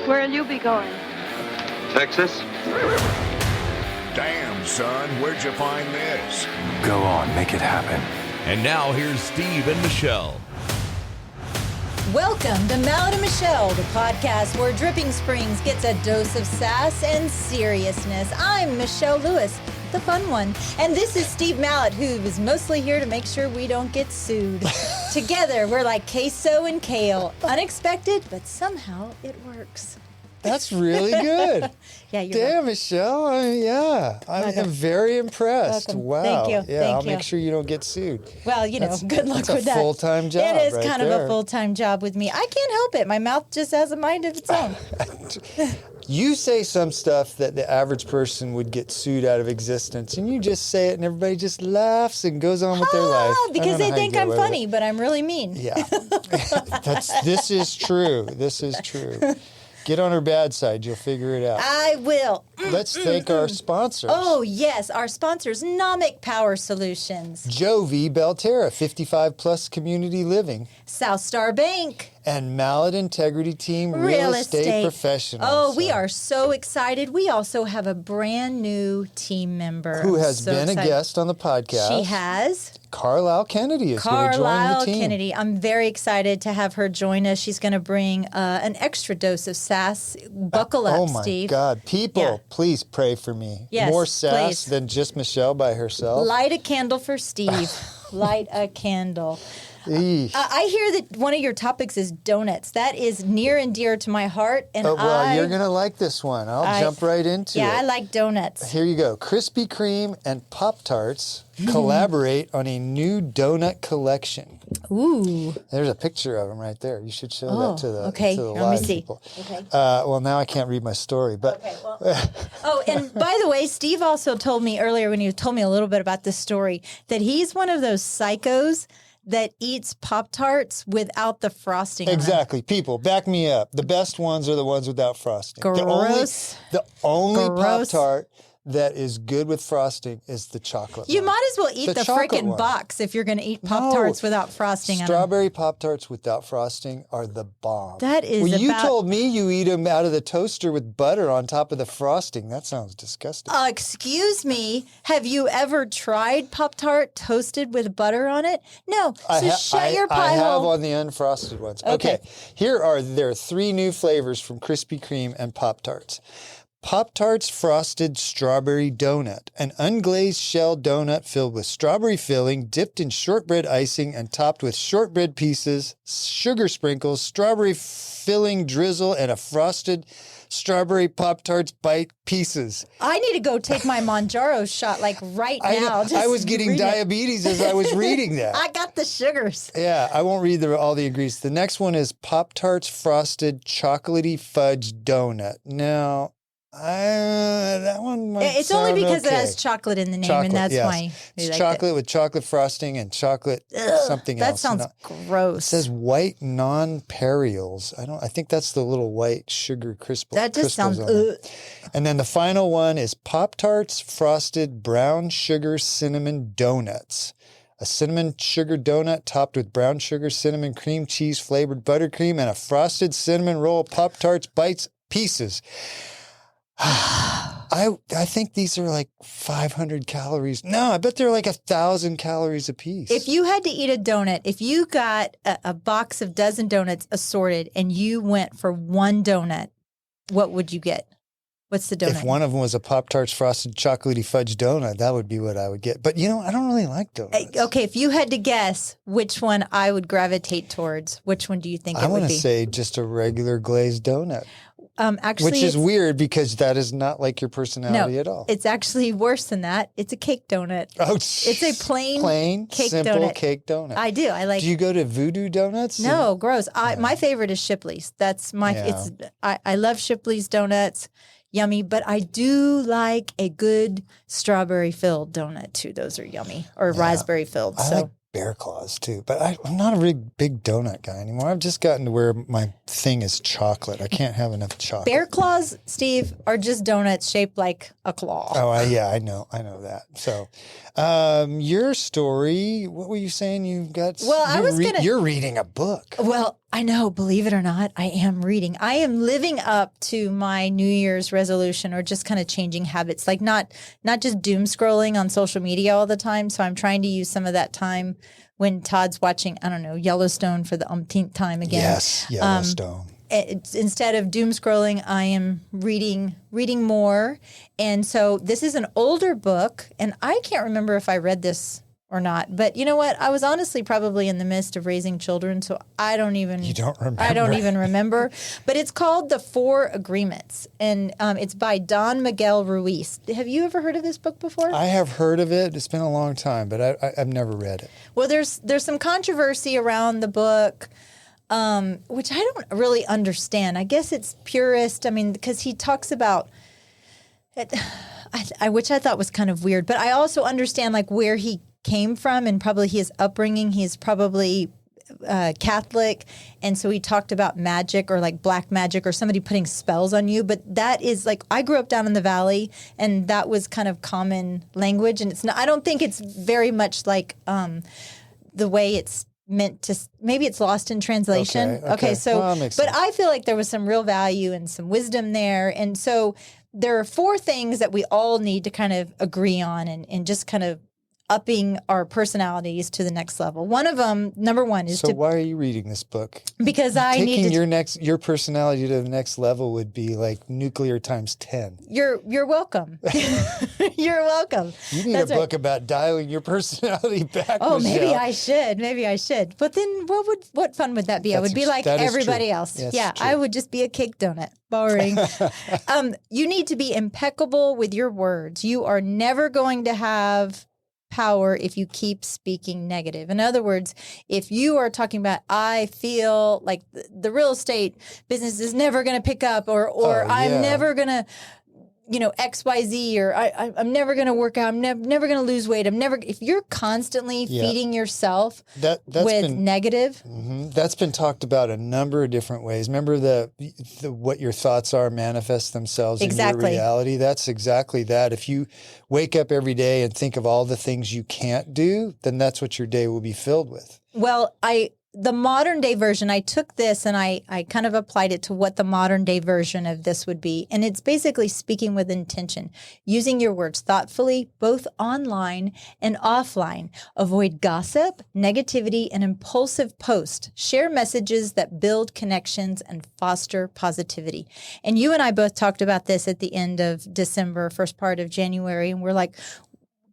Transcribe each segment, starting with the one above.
Where'll you be going? Texas? Damn, son, where'd you find this? Go on, make it happen. And now here's Steve and Michelle. Welcome to Mallet and Michelle, the podcast where Dripping Springs gets a dose of sass and seriousness. I'm Michelle Lewis, the fun one. And this is Steve Mallet, who is mostly here to make sure we don't get sued. Together, we're like queso and kale. Unexpected, but somehow it works. That's really good. Yeah, you're Damn, welcome. Michelle. I'm very impressed. Welcome. Wow. Thank you. Yeah, Thank I'll you. make sure you don't get sued. Well, good luck that's with a that. full-time job. It is right kind of there. a full-time job with me. I can't help it. My mouth just has a mind of its own. You say some stuff that the average person would get sued out of existence, and you just say it, and everybody just laughs and goes on with their life. I Because don't they know how you think get I'm away with funny, it. but I'm really mean. Yeah. This is true. This is true. Get on her bad side. You'll figure it out. I will. Let's thank our sponsors. Oh, yes. Our sponsors, Nomic Power Solutions, Janie Belterra, 55 plus community living, South Star Bank, and Mallet Integrity Team Real Estate Professionals. Oh, we are so excited. We also have a brand new team member. Who I'm has so been excited. a guest on the podcast. She has. Carlisle Kennedy is going to join the Carlisle team. Kennedy. I'm very excited to have her join us. She's going to bring an extra dose of sass. Buckle up, Oh my Steve. God. People, Yeah. please pray for me. Yes, More sass please. than just Michelle by herself. Light a candle for Steve. Light a candle. Eesh. I hear that one of your topics is donuts. That is near and dear to my heart. And Well, you're going to like this one. I'll jump right into it. Yeah, I like donuts. Here you go. Krispy Kreme and Pop-Tarts collaborate on a new donut collection. Ooh. There's a picture of them right there. You should show that to the, okay. to the Let me live see. people. Okay. Well, now I can't read my story, but Okay, well. Oh, and by the way, Steve also told me earlier when he told me a little bit about this story that he's one of those psychos that eats Pop-Tarts without the frosting on them. exactly. People, back me up. The best ones are the ones without frosting. Gross. The only Gross. Pop-Tart that is good with frosting is the chocolate You one. might as well eat the chocolate frickin' one. box if you're going to eat Pop-Tarts No. without frosting on them. Strawberry Pop-Tarts without frosting are the bomb. That is Well, you about- told me you eat them out of the toaster with butter on top of the frosting. That sounds disgusting. Excuse me, have you ever tried Pop-Tart toasted with butter on it? No. So shut your I pie have hole. on the unfrosted ones. Okay. There are 3 new flavors from Krispy Kreme and Pop-Tarts. Pop-Tarts Frosted Strawberry Donut, an unglazed shell donut filled with strawberry filling, dipped in shortbread icing, and topped with shortbread pieces, sugar sprinkles, strawberry filling drizzle, and a frosted strawberry Pop-Tarts bite pieces. I need to go take my Monjaro shot like right I now. I was getting read it. diabetes as I was reading that. I got the sugars. Yeah, I won't read all the ingredients. The next one is Pop-Tarts Frosted Chocolatey Fudge Donut. Now, that one might It's only sound because it okay. has chocolate in the name, Chocolate, and that's yes. why you It's liked chocolate with chocolate frosting and chocolate something That else. sounds It gross. says white non-periols. I think that's the little white sugar crystals. That just sounds. on them. And then the final one is Pop-Tarts Frosted Brown Sugar Cinnamon Donuts. A cinnamon sugar donut topped with brown sugar, cinnamon cream cheese flavored buttercream, and a frosted cinnamon roll Pop-Tarts bites pieces. I think these are like 500 calories. No, I bet they're like 1,000 calories a piece. If you had to eat a donut, if you got a box of dozen donuts assorted and you went for one donut, what would you get? What's the donut? If one of them was a Pop-Tarts Frosted Chocolatey Fudge Donut, that would be what I would get. But, I don't really like donuts. Okay, if you had to guess which one I would gravitate towards, which one do you think I it would want be? to say just a regular glazed donut, Actually, which is it's- weird because that is not like your personality at all. It's actually worse than that. It's a cake donut. Oh, It's a plain cake simple donut. cake donut. I do. I like. Do you go to Voodoo Donuts? No, gross. My favorite is Shipley's. That's my. Yeah. I love Shipley's donuts. Yummy, but I do like a good strawberry filled donut too. Those are yummy, or raspberry filled. I like Bear Claws too, but I'm not a really big donut guy anymore. I've just gotten to where my thing is chocolate. I can't have enough chocolate. Bear Claws, Steve, are just donuts shaped like a claw. Oh, I know that. So, your story. What were you saying? You got? Well, I was gonna- You're reading a book. Well, I know, believe it or not, I am reading. I am living up to my New Year's resolution, or just kind of changing habits, like not just doom scrolling on social media all the time. So I'm trying to use some of that time when Todd's watching, I don't know, Yellowstone for the umpteenth time again. Yes, Yellowstone. Instead of doom scrolling, I am reading more. And so this is an older book, and I can't remember if I read this or not. But you know what? I was honestly probably in the midst of raising children, so I don't even... You don't remember? I don't even remember. But it's called The Four Agreements, and it's by Don Miguel Ruiz. Have you ever heard of this book before? I have heard of it. It's been a long time, but I've never read it. Well, there's some controversy around the book, which I don't really understand. I guess it's purist. I mean, because he talks about it, which I thought was kind of weird. But I also understand like where he came from, and probably his upbringing. He's probably Catholic, and so he talked about magic, or like black magic, or somebody putting spells on you. But that is like, I grew up down in the valley, and that was kind of common language. And it's not. I don't think it's very much like the way it's meant to. Maybe it's lost in translation. Okay. So, well, that makes but sense. I feel like there was some real value and some wisdom there, and so there are four things that we all need to kind of agree on, and just kind of upping our personalities to the next level. One of them, number one, is So why are you reading this book? because I need Taking to. your personality to the next level would be like nuclear times 10. You're welcome. You're welcome. You need That's a right. book about dialing your personality back. Oh, maybe Michelle. I should. Maybe I should. But then what fun would that be? I would be like that is everybody true. else. Yes, Yeah, true. I would just be a cake donut. Boring. You need to be impeccable with your words. You are never going to have power if you keep speaking negative. In other words, if you are talking about, I feel like the real estate business is never going to pick up, or I'm yeah. never going to, XYZ, or I'm never going to work out. I'm never going to lose weight. If you're constantly feeding yourself That's with been negative. that's been talked about a number of different ways. Remember the what your thoughts are manifest themselves in your Exactly. reality. That's exactly that. If you wake up every day and think of all the things you can't do, then that's what your day will be filled with. Well, the modern day version, I took this and I kind of applied it to what the modern day version of this would be. And it's basically speaking with intention, using your words thoughtfully, both online and offline. Avoid gossip, negativity, and impulsive posts. Share messages that build connections and foster positivity. And you and I both talked about this at the end of December, first part of January. And we're like,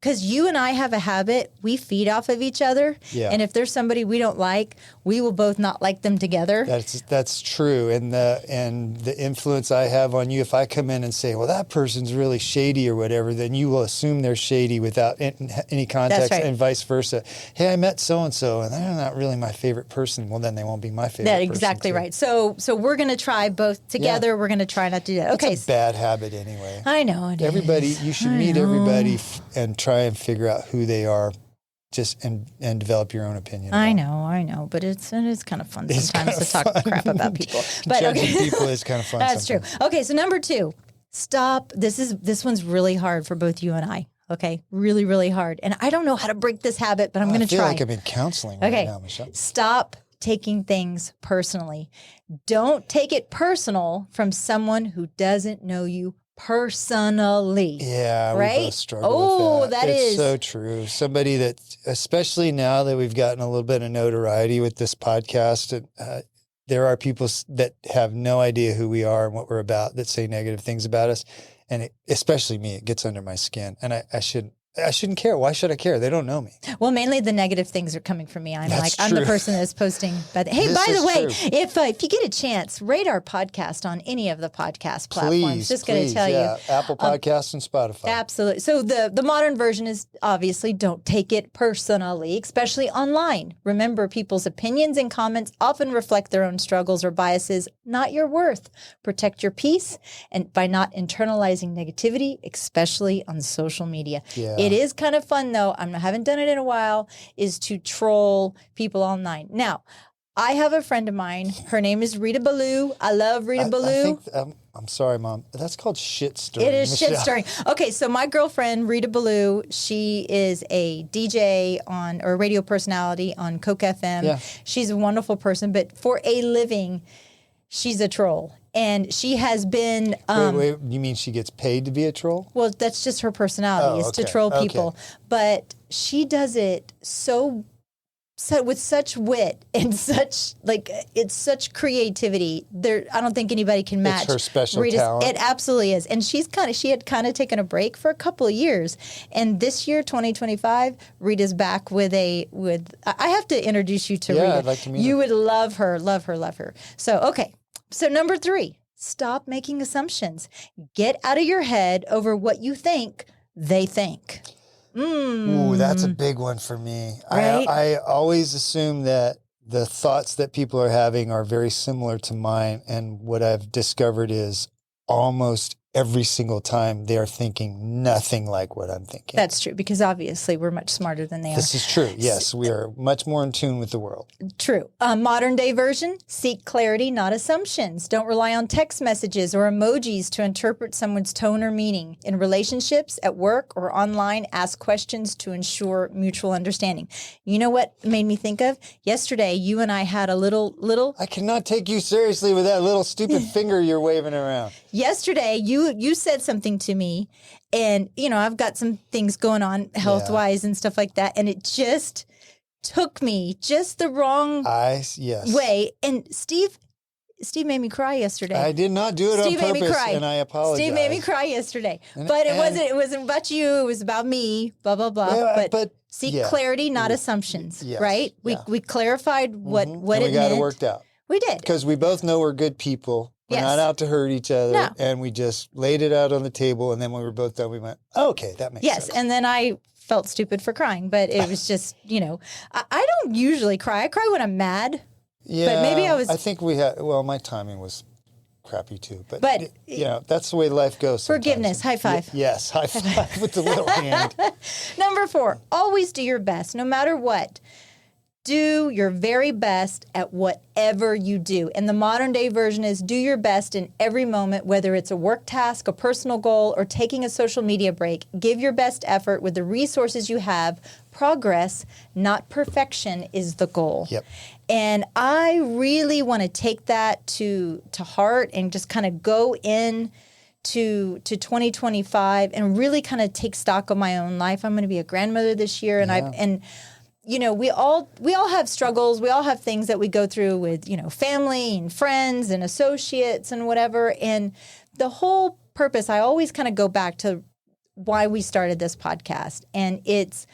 because you and I have a habit, we feed off of each other. Yeah. And if there's somebody we don't like, we will both not like them together. That's true. And the influence I have on you, if I come in and say, well, that person's really shady or whatever, then you will assume they're shady without any context, That's right. and vice versa. Hey, I met so-and-so and they're not really my favorite person. Well, then they won't be my favorite That's person. exactly too. right. So we're going to try both together. Yeah. We're going to try not to do that. It's Okay. a bad habit anyway. I know it Everybody, is. you should I meet know. everybody and try and figure out who they are, just and develop your own opinion. I about it. know, but it is kind of fun It's sometimes to kinda talk fun. crap about people. But Judging people is kind of fun. That's sometimes. true. Okay, so number 2, stop. This one's really hard for both you and I. Okay, really, really hard. And I don't know how to break this habit, but I'm going to I feel try. like I'm in counseling Okay. right now, Michelle. Stop taking things personally. Don't take it personal from someone who doesn't know you personally. Yeah, Right? we both struggle Oh, with that. that it's is- so true. Somebody that, especially now that we've gotten a little bit of notoriety with this podcast, there are people that have no idea who we are and what we're about that say negative things about us. And especially me, it gets under my skin. And I shouldn't care. Why should I care? They don't know me. Well, mainly the negative things are coming from me. I'm That's I'm the true. person that's posting. But hey, This by the is way, true. if you get a chance, rate our podcast on any of the podcast platforms. Please, Just going to please, tell yeah. you. Apple Podcasts and Spotify. Absolutely. So the modern version is obviously don't take it personally, especially online. Remember, people's opinions and comments often reflect their own struggles or biases, not your worth. Protect your peace and by not internalizing negativity, especially on social media. Yeah. It is kind of fun though. I haven't done it in a while. Is to troll people online. Now, I have a friend of mine. Her name is Rita Ballou. I love Rita Ballou. I'm sorry, Mom. That's called shit stirring. It is Michelle. shit stirring. Okay, so my girlfriend, Rita Ballou, she is a DJ or a radio personality on Coke FM. Yeah. She's a wonderful person, but for a living, she's a troll. And she has been... wait, you mean she gets paid to be a troll? Well, that's just her personality, is to troll people. But she does it so with such wit and such it's such creativity. I don't think anybody can match. It's her special Rita's, talent. It absolutely is. And she had kind of taken a break for a couple of years. And this year, 2025, Rita's back with I have to introduce you to Rita. I'd like to meet her. You would love her, love her, love her. So, okay. So number 3, stop making assumptions. Get out of your head over what you think they think. Ooh, that's a big one for me. Right? I always assume that the thoughts that people are having are very similar to mine. And what I've discovered is almost every single time they are thinking nothing like what I'm thinking. That's true, because obviously we're much smarter than they are. This is true. Yes, we are much more in tune with the world. True. Modern day version, seek clarity, not assumptions. Don't rely on text messages or emojis to interpret someone's tone or meaning. In relationships, at work, or online, ask questions to ensure mutual understanding. You know what made me think of? Yesterday, you and I had a little... I cannot take you seriously with that little stupid finger you're waving around. Yesterday, you said something to me, and, I've got some things going on health-wise and stuff like that, and it just took me just the wrong way. And Steve made me cry yesterday. I did not do it Steve on made me purpose, cry. and I apologize. Steve made me cry yesterday. But it wasn't about you. It was about me, blah, blah, blah. Yeah, but seek clarity, not assumptions, Yes, right? yeah. We clarified what and it we got meant. it worked out. We did. Because we both know we're good people. We're not out to hurt each other. No. And we just laid it out on the table. And then when we were both done, we went, okay, that makes sense. Yes. And then I felt stupid for crying, but it was just, I don't usually cry. I cry when I'm mad. Yeah. But maybe I was. I think my timing was crappy too. But that's the way life goes sometimes. Forgiveness. High five. Yes. High five with the little hand. Number 4, always do your best, no matter what. Do your very best at whatever you do. And the modern day version is do your best in every moment, whether it's a work task, a personal goal, or taking a social media break. Give your best effort with the resources you have. Progress, not perfection, is the goal. Yep. And I really want to take that to heart and just kind of go in to 2025 and really kind of take stock of my own life. I'm going to be a grandmother this year, and we all have struggles. We all have things that we go through with, family and friends and associates and whatever. And the whole purpose, I always kind of go back to why we started this podcast. And it's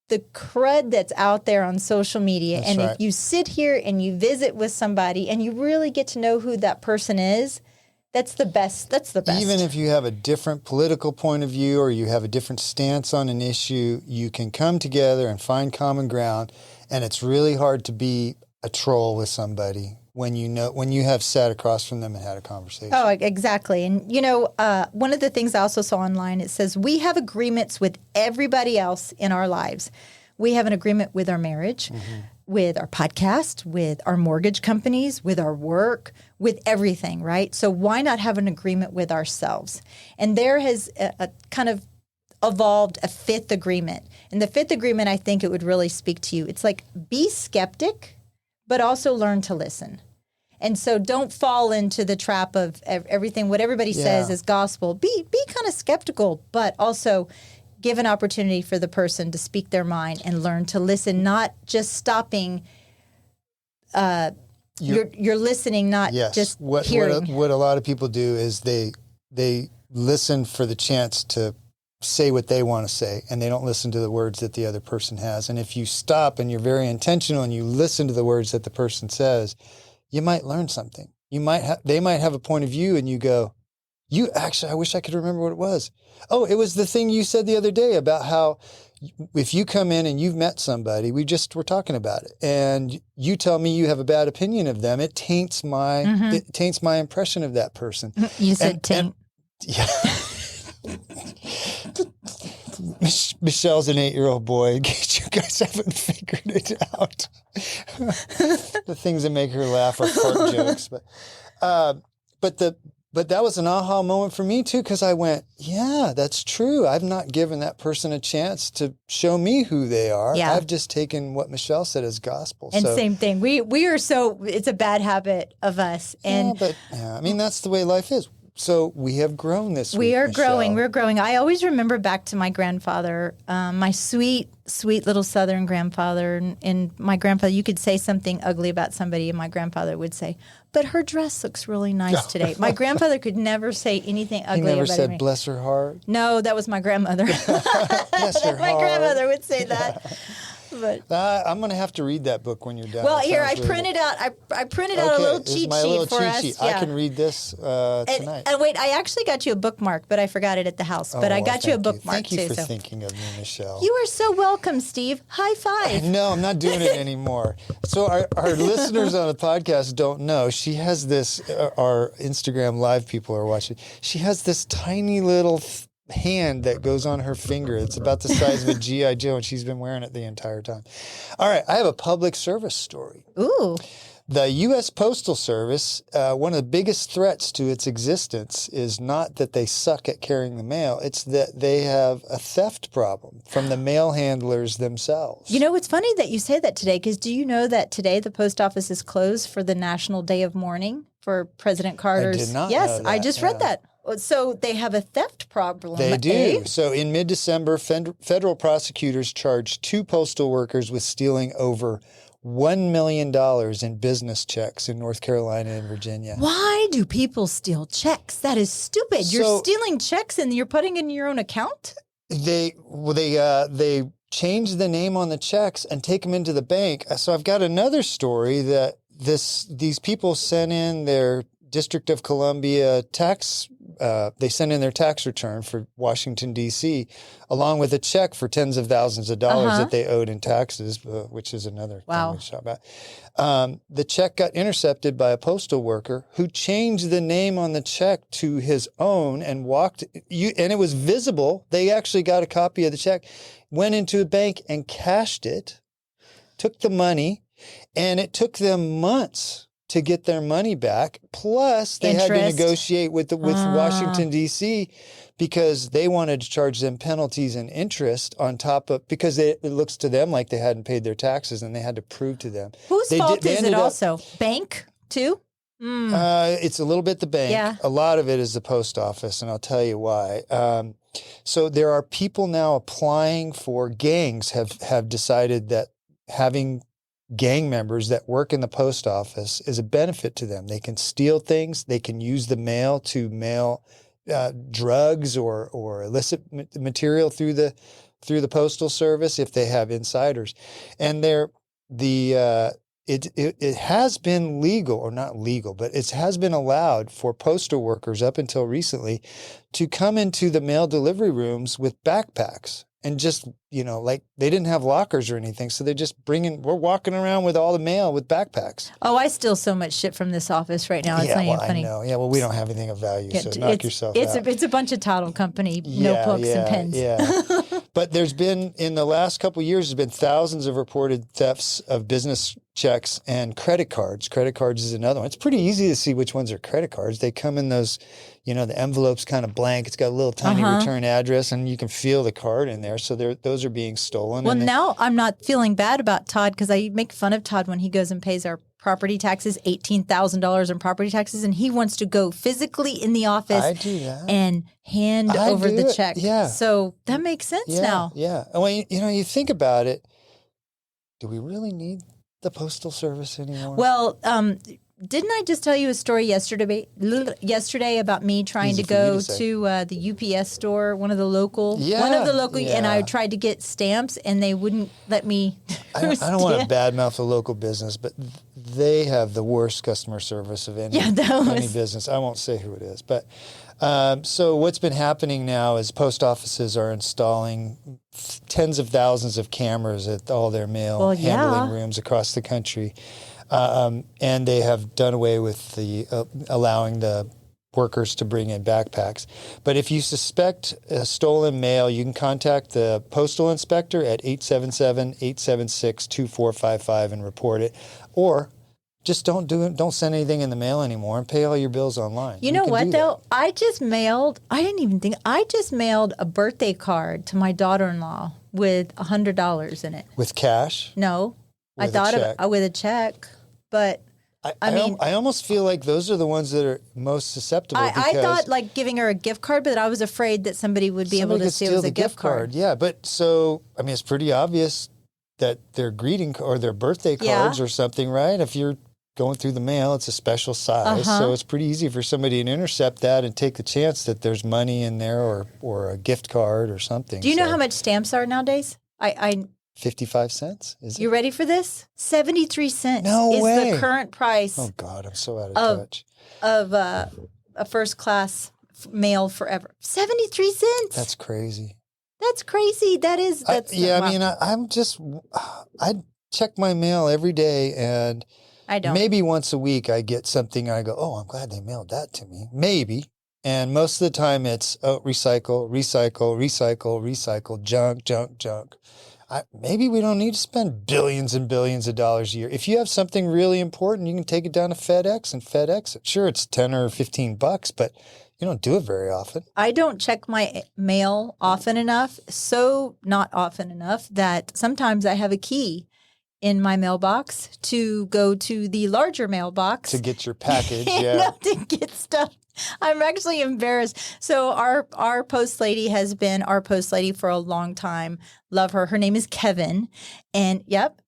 the crud that's out there on social media. That's and right. if you sit here and you visit with somebody and you really get to know who that person is, that's the best. That's the best. Even if you have a different political point of view or you have a different stance on an issue, you can come together and find common ground. And it's really hard to be a troll with somebody when you have sat across from them and had a conversation. Oh, exactly. And, one of the things I also saw online, it says we have agreements with everybody else in our lives. We have an agreement with our marriage, with our podcast, with our mortgage companies, with our work, with everything, right? So why not have an agreement with ourselves? And there has a kind of evolved a 5th agreement. And the 5th agreement, I think it would really speak to you. It's like, be skeptic, but also learn to listen. And so don't fall into the trap of everything, what everybody says is gospel. Be kind of skeptical, but also give an opportunity for the person to speak their mind and learn to listen, not just stopping. You're listening, not just hearing. What a lot of people do is they listen for the chance to say what they want to say, and they don't listen to the words that the other person has. And if you stop and you're very intentional and you listen to the words that the person says, you might learn something. They might have a point of view, and you go, I wish I could remember what it was. Oh, it was the thing you said the other day about how if you come in and you've met somebody, we just were talking about it, and you tell me you have a bad opinion of them, it taints my impression of that person. You said taint. Yeah. Michelle's an 8-year-old boy, in case you guys haven't figured it out. The things that make her laugh are fart jokes. But that was an aha moment for me too, because I went, yeah, that's true. I've not given that person a chance to show me who they are. Yeah. I've just taken what Michelle said as gospel. And so, same thing. We are so, it's a bad habit of us. And I mean, that's the way life is. So we have grown this week, we are Michelle. growing. We're growing. I always remember back to my grandfather, my sweet little Southern grandfather. And my grandfather, you could say something ugly about somebody, and my grandfather would say, "But her dress looks really nice today." My grandfather could never say anything ugly He never about said, me. "Bless her heart." No, that was my grandmother. Bless her My heart. grandmother would say that. But I'm going to have to read that book when you're done. well, It here sounds I really printed good. out. I printed out a Okay, little this is cheat my sheet little for cheat us. sheet. Yeah. I can read this tonight. And wait, I actually got you a bookmark, but I forgot it at the house. But I well, got you a thank bookmark Thank you too. for So thinking of me, Michelle. you are so welcome, Steve. High five. No, I'm not doing it anymore. So our listeners on the podcast don't know. She has this, our Instagram live people are watching. She has this tiny little hand that goes on her finger. It's about the size of a G.I. Joe, and she's been wearing it the entire time. All right, I have a public service story. Ooh. The U.S. Postal Service, one of the biggest threats to its existence is not that they suck at carrying the mail. It's that they have a theft problem from the mail handlers themselves. You know, it's funny that you say that today, because do you know that today the post office is closed for the National Day of Mourning for President Carter's? I did not Yes, know I that, just yeah. read that. So they have a theft problem. They do. eh? So in mid-December, federal prosecutors charged 2 postal workers with stealing over $1 million in business checks in North Carolina and Virginia. Why do people steal checks? That is stupid. You're So- stealing checks and you're putting in your own account? They change the name on the checks and take them into the bank. So I've got another story that these people sent in their District of Columbia tax. They sent in their tax return for Washington, D.C., along with a check for tens of thousands of dollars that they owed in taxes, which is another Wow. thing we shot about. The check got intercepted by a postal worker who changed the name on the check to his own and and it was visible. They actually got a copy of the check, went into a bank and cashed it, took the money, and it took them months to get their money back. Plus, they had to Interest. negotiate with Washington, D.C., because they wanted to charge them penalties and interest on top of, because it looks to them like they hadn't paid their taxes and they had to prove to them. Whose fault is it ended up- also? Bank, too? It's a little bit the bank. Yeah. A lot of it is the post office, and I'll tell you why. So there are people now applying for gangs have decided that having gang members that work in the post office is a benefit to them. They can steal things. They can use the mail to mail drugs or illicit material through the postal service if they have insiders. And it has been legal, or not legal, but it has been allowed for postal workers up until recently to come into the mail delivery rooms with backpacks. And just, like they didn't have lockers or anything. So they're just we're walking around with all the mail with backpacks. Oh, I steal so much shit from this office right now. It's not even funny. I know. Yeah, well, we don't have anything of value, so knock yourself out. It's a bunch of title company notebooks and pens. Yeah. But there's been, in the last couple of years, there's been thousands of reported thefts of business checks and credit cards. Credit cards is another one. It's pretty easy to see which ones are credit cards. They come in those, the envelope's kind of blank. It's got a little tiny return address, and you can feel the card in there. So those are being stolen. Well, now I'm not feeling bad about Todd, because I make fun of Todd when he goes and pays our property taxes, $18,000 in property taxes, and he wants to go physically in the office I do that. and hand I over do the it, check. yeah. So that makes sense now. Yeah. And when you think about it, do we really need the postal service anymore? Well, didn't I just tell you a story yesterday about me trying Easy to for you go to say. to the UPS store, one of the local, and I tried to get stamps and they wouldn't let me. I don't want to badmouth the local business, but they have the worst customer service of any business. I won't say who it is, but so what's been happening now is post offices are installing tens of thousands of cameras at all their mail handling rooms across the country. And they have done away with the allowing the workers to bring in backpacks. But if you suspect a stolen mail, you can contact the postal inspector at 877-876-2455 and report it. Or just don't do it. Don't send anything in the mail anymore and pay all your bills online. You know can what, do though? that. I just mailed a birthday card to my daughter-in-law with $100 in it. With cash? No, I With a thought check. with a check, but I mean, I almost feel like those are the ones that are most susceptible. I because thought like giving her a gift card, but I was afraid that somebody would be able somebody to could see it was the a gift card. Yeah, but so, I mean, it's pretty obvious that their greeting or their birthday cards or something, right? If you're going through the mail, it's a special size. So it's pretty easy for somebody to intercept that and take the chance that there's money in there or a gift card or something. Do you know how much stamps are nowadays? 55 cents? Is it? You ready for this? 73 cents No is way. the current price Oh, God, I'm so out of touch. of a first class mail forever. 73 cents. That's crazy. That's crazy. That's I wow. mean, I check my mail every day, and I don't. maybe once a week I get something. I go, oh, I'm glad they mailed that to me. Maybe. And most of the time it's recycle, junk. Maybe we don't need to spend billions and billions of dollars a year. If you have something really important, you can take it down to FedEx and FedEx it. Sure, it's $10 or $15, but you don't do it very often. I don't check my mail often enough, so not often enough that sometimes I have a key in my mailbox to go to the larger mailbox. To get your package, To get stuff. I'm actually embarrassed. So our post lady has been our post lady for a long time. Love her. Her name is Kevin. And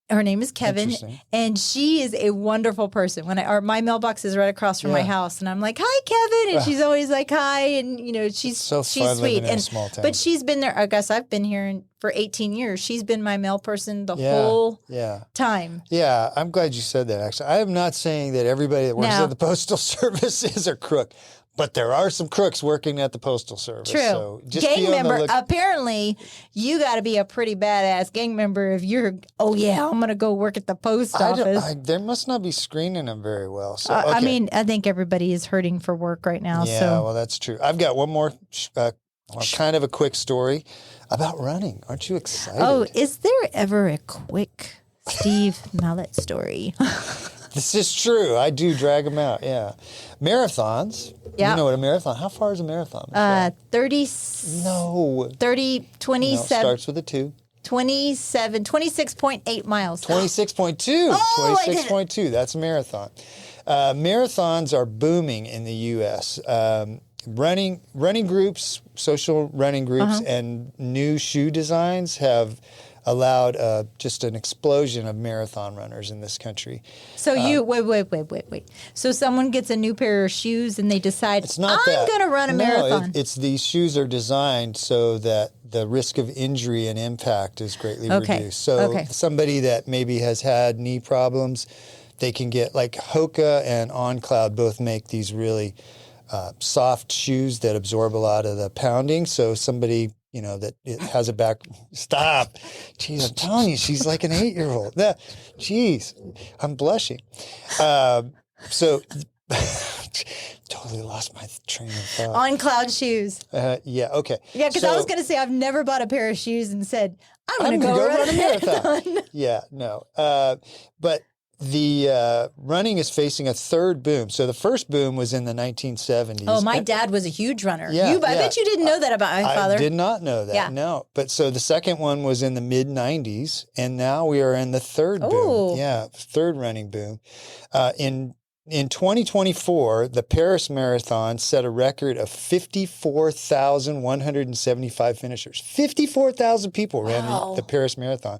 her name is Kevin. Interesting. And she is a wonderful person. My mailbox is right across from my house, and I'm like, "Hi, Kevin," and she's always like, "Hi," and she's so she's fun sweet. living in a small town. But she's been there. I guess I've been here for 18 years. She's been my mail person the whole time. Yeah, I'm glad you said that, actually. I am not saying that everybody that works at the Postal Service is a crook, but there are some crooks working at the Postal Service. True. So just gang be on the member. look- Apparently, you got to be a pretty badass gang member if you're, I'm going to go work at the post office. There must not be screening them very well. So I okay. mean, I think everybody is hurting for work right now. Yeah, so. well, that's true. I've got one more kind of a quick story about running. Aren't you excited? Oh, is there ever a quick Steve Mallet story? This is true. I do drag them out, yeah. Marathons. Yeah. You know what a marathon, how far is a marathon? 30, No. 30, 27, starts with a 2. 26.8 miles. 26.2. Oh, I did it. 26.2. That's a marathon. Marathons are booming in the U.S. Running groups, social running groups, and new shoe designs have allowed just an explosion of marathon runners in this country. So wait. So someone gets a new pair of shoes and they decide, It's not I'm going to run a marathon. It's these shoes are designed so that the risk of injury and impact is greatly reduced. So somebody that maybe has had knee problems, they can get, like Hoka and On Cloud both make these really soft shoes that absorb a lot of the pounding. So somebody, that it has a back. Stop. Jeez, I'm telling you, she's like an 8-year-old. Jeez, I'm blushing. So totally lost my train of thought. On Cloud shoes. Yeah, okay. Yeah, because I was going to say I've never bought a pair of shoes and said, I'm going to go run a marathon. Yeah, no. But the running is facing a third boom. So the first boom was in the 1970s. Oh, my dad was a huge runner. Yeah, I bet you didn't know that about my father. I did not know that, no. But so the second one was in the mid-90s, and now we are in the third boom. Yeah, third running boom. In 2024, the Paris Marathon set a record of 54,175 finishers. 54,000 people ran the Paris Marathon.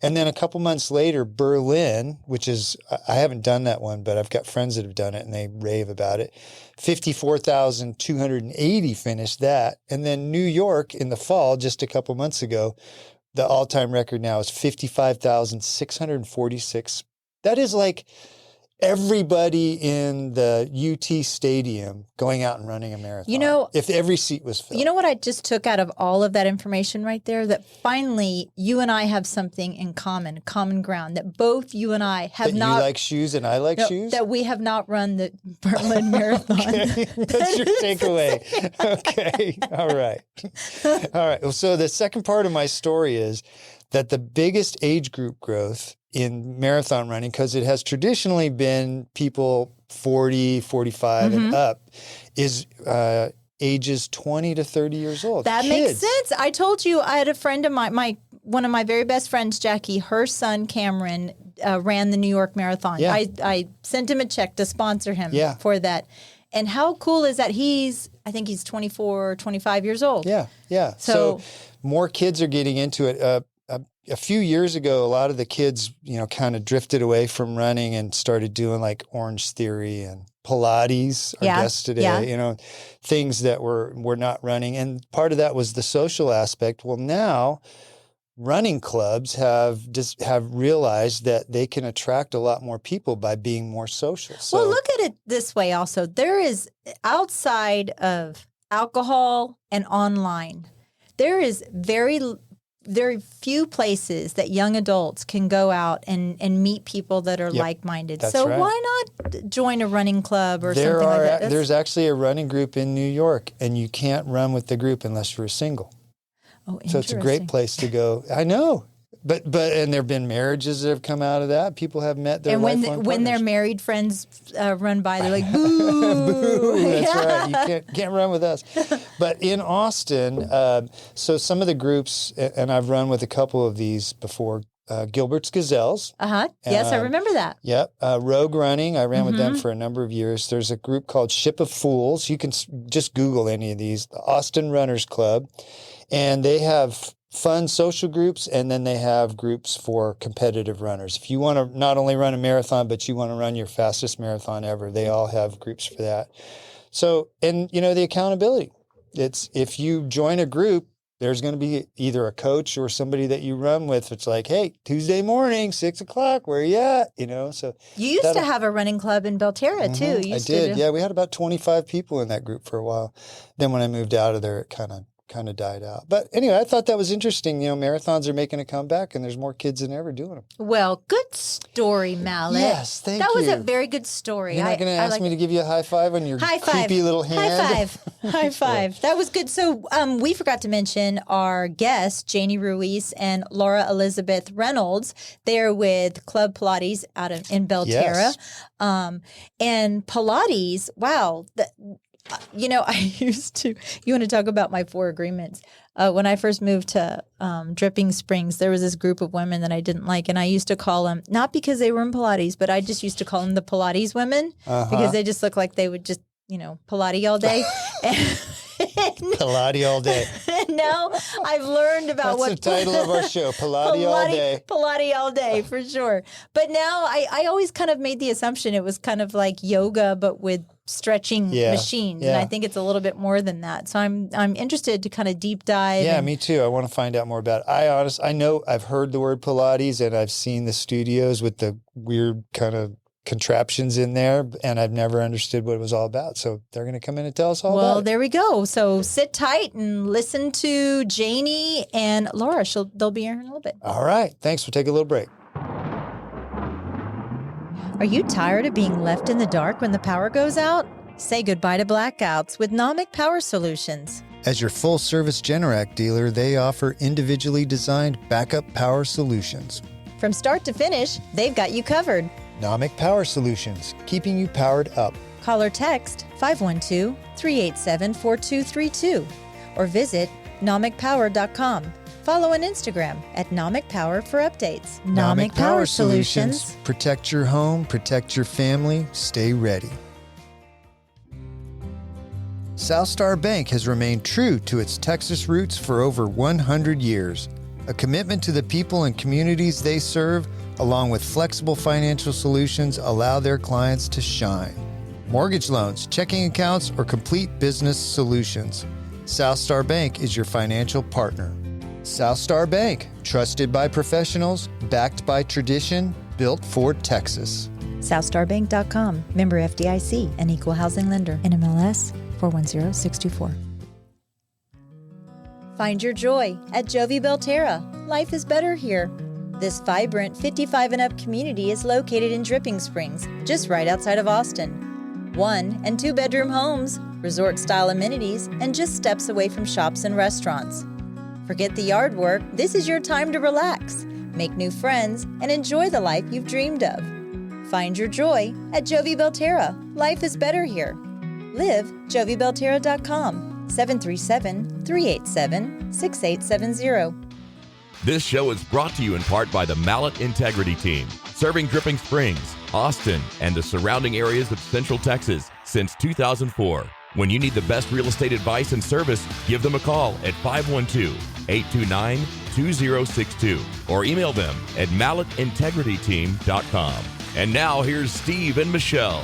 And then a couple months later, Berlin, which is, I haven't done that one, but I've got friends that have done it and they rave about it. 54,280 finished that. And then New York in the fall, just a couple months ago, the all-time record now is 55,646. That is like everybody in the UT stadium going out and running a marathon. You know, if every seat was filled. You know what I just took out of all of that information right there? That finally you and I have something in common ground, that both you and I have that not. You like shoes and I like shoes? That we have not run the Berlin Marathon. Okay. That's your takeaway. Okay. All right. All right. Well, so the second part of my story is that the biggest age group growth in marathon running, because it has traditionally been people 40, 45 and up, is ages 20 to 30 years old. That makes sense. I told you I had a friend of mine, one of my very best friends, Jackie, her son Cameron ran the New York Marathon. Yeah. I sent him a check to sponsor him for that. And how cool is that? I think he's 24, 25 years old. Yeah, yeah. So more kids are getting into it. A few years ago, a lot of the kids, kind of drifted away from running and started doing like Orange Theory and Pilates, our guest today, things that were not running. And part of that was the social aspect. Well, now running clubs have realized that they can attract a lot more people by being more social. So, well, look at it this way also. There is, outside of alcohol and online, there is very few places that young adults can go out and meet people that are like-minded. So why not join a running club or something like that? There's actually a running group in New York, and you can't run with the group unless you're single. Oh, interesting. So it's a great place to go. I know. But and there have been marriages that have come out of that. People have met their lifelong partners. When their married friends run by, they're like, boo. Boo. That's right. You can't run with us. But in Austin, so some of the groups, and I've run with a couple of these before, Gilbert's Gazelles. Yes, I remember that. Yep. Rogue Running. I ran with them for a number of years. There's a group called Ship of Fools. You can just Google any of these. The Austin Runners Club. And they have fun social groups, and then they have groups for competitive runners. If you want to not only run a marathon, but you want to run your fastest marathon ever, they all have groups for that. So, and the accountability. It's if you join a group, there's going to be either a coach or somebody that you run with. It's like, hey, Tuesday morning, 6:00, where are you at? So you used to have a running club in Belterra too. I did. Yeah, we had about 25 people in that group for a while. Then when I moved out of there, it kind of died out. But anyway, I thought that was interesting. marathons are making a comeback, and there's more kids than ever doing them. Well, good story, Mallet. Yes, thank you. That was a very good story. You're not going to ask me to give you a high five on your creepy little hand? High five. High five. That was good. So we forgot to mention our guests, Janie Ruiz and Laura Elizabeth Reynolds. They're with Club Pilates in Belterra. Yes. And Pilates, wow. I used to, you want to talk about my 4 agreements. When I first moved to Dripping Springs, there was this group of women that I didn't like. And I used to call them, not because they were in Pilates, but I just used to call them the Pilates women because they just looked like they would just, Pilates all day. Pilates all day. Now I've learned about That's the title of our show, Pilates all day. Pilates all day, for sure. But now I always kind of made the assumption it was kind of like yoga, but with stretching machines. Yeah. And I think it's a little bit more than that. So I'm interested to kind of deep dive. Yeah, me too. I want to find out more about it. I know I've heard the word Pilates, and I've seen the studios with the weird kind of contraptions in there, and I've never understood what it was all about. So they're going to come in and tell us all about it. Well, there we go. So sit tight and listen to Janie and Laura. They'll be here in a little bit. All right. Thanks. We'll take a little break. Are you tired of being left in the dark when the power goes out? Say goodbye to blackouts with Nomic Power Solutions. As your full-service Generac dealer, they offer individually designed backup power solutions. From start to finish, they've got you covered. Nomic Power Solutions, keeping you powered up. Call or text 512-387-4232 or visit nomicpower.com. Follow on Instagram at Nomic Power for updates. Nomic Power Solutions. Protect your home, protect your family, stay ready. Southstar Bank has remained true to its Texas roots for over 100 years. A commitment to the people and communities they serve, along with flexible financial solutions, allow their clients to shine. Mortgage loans, checking accounts, or complete business solutions. Southstar Bank is your financial partner. Southstar Bank, trusted by professionals, backed by tradition, built for Texas. SouthStarBank.com. Member FDIC, an equal housing lender. NMLS 410624. Find your joy at Jovi Belterra. Life is better here. This vibrant 55 and up community is located in Dripping Springs, just right outside of Austin. 1- and 2-bedroom homes, resort-style amenities, and just steps away from shops and restaurants. Forget the yard work. This is your time to relax, make new friends, and enjoy the life you've dreamed of. Find your joy at Jovi Belterra. Life is better here. Live JoviBelterra.com. 737-387-6870. This show is brought to you in part by the Mallet Integrity Team, serving Dripping Springs, Austin, and the surrounding areas of Central Texas since 2004. When you need the best real estate advice and service, give them a call at 512-829-2062 or email them at malletintegrityteam.com. And now here's Steve and Michelle.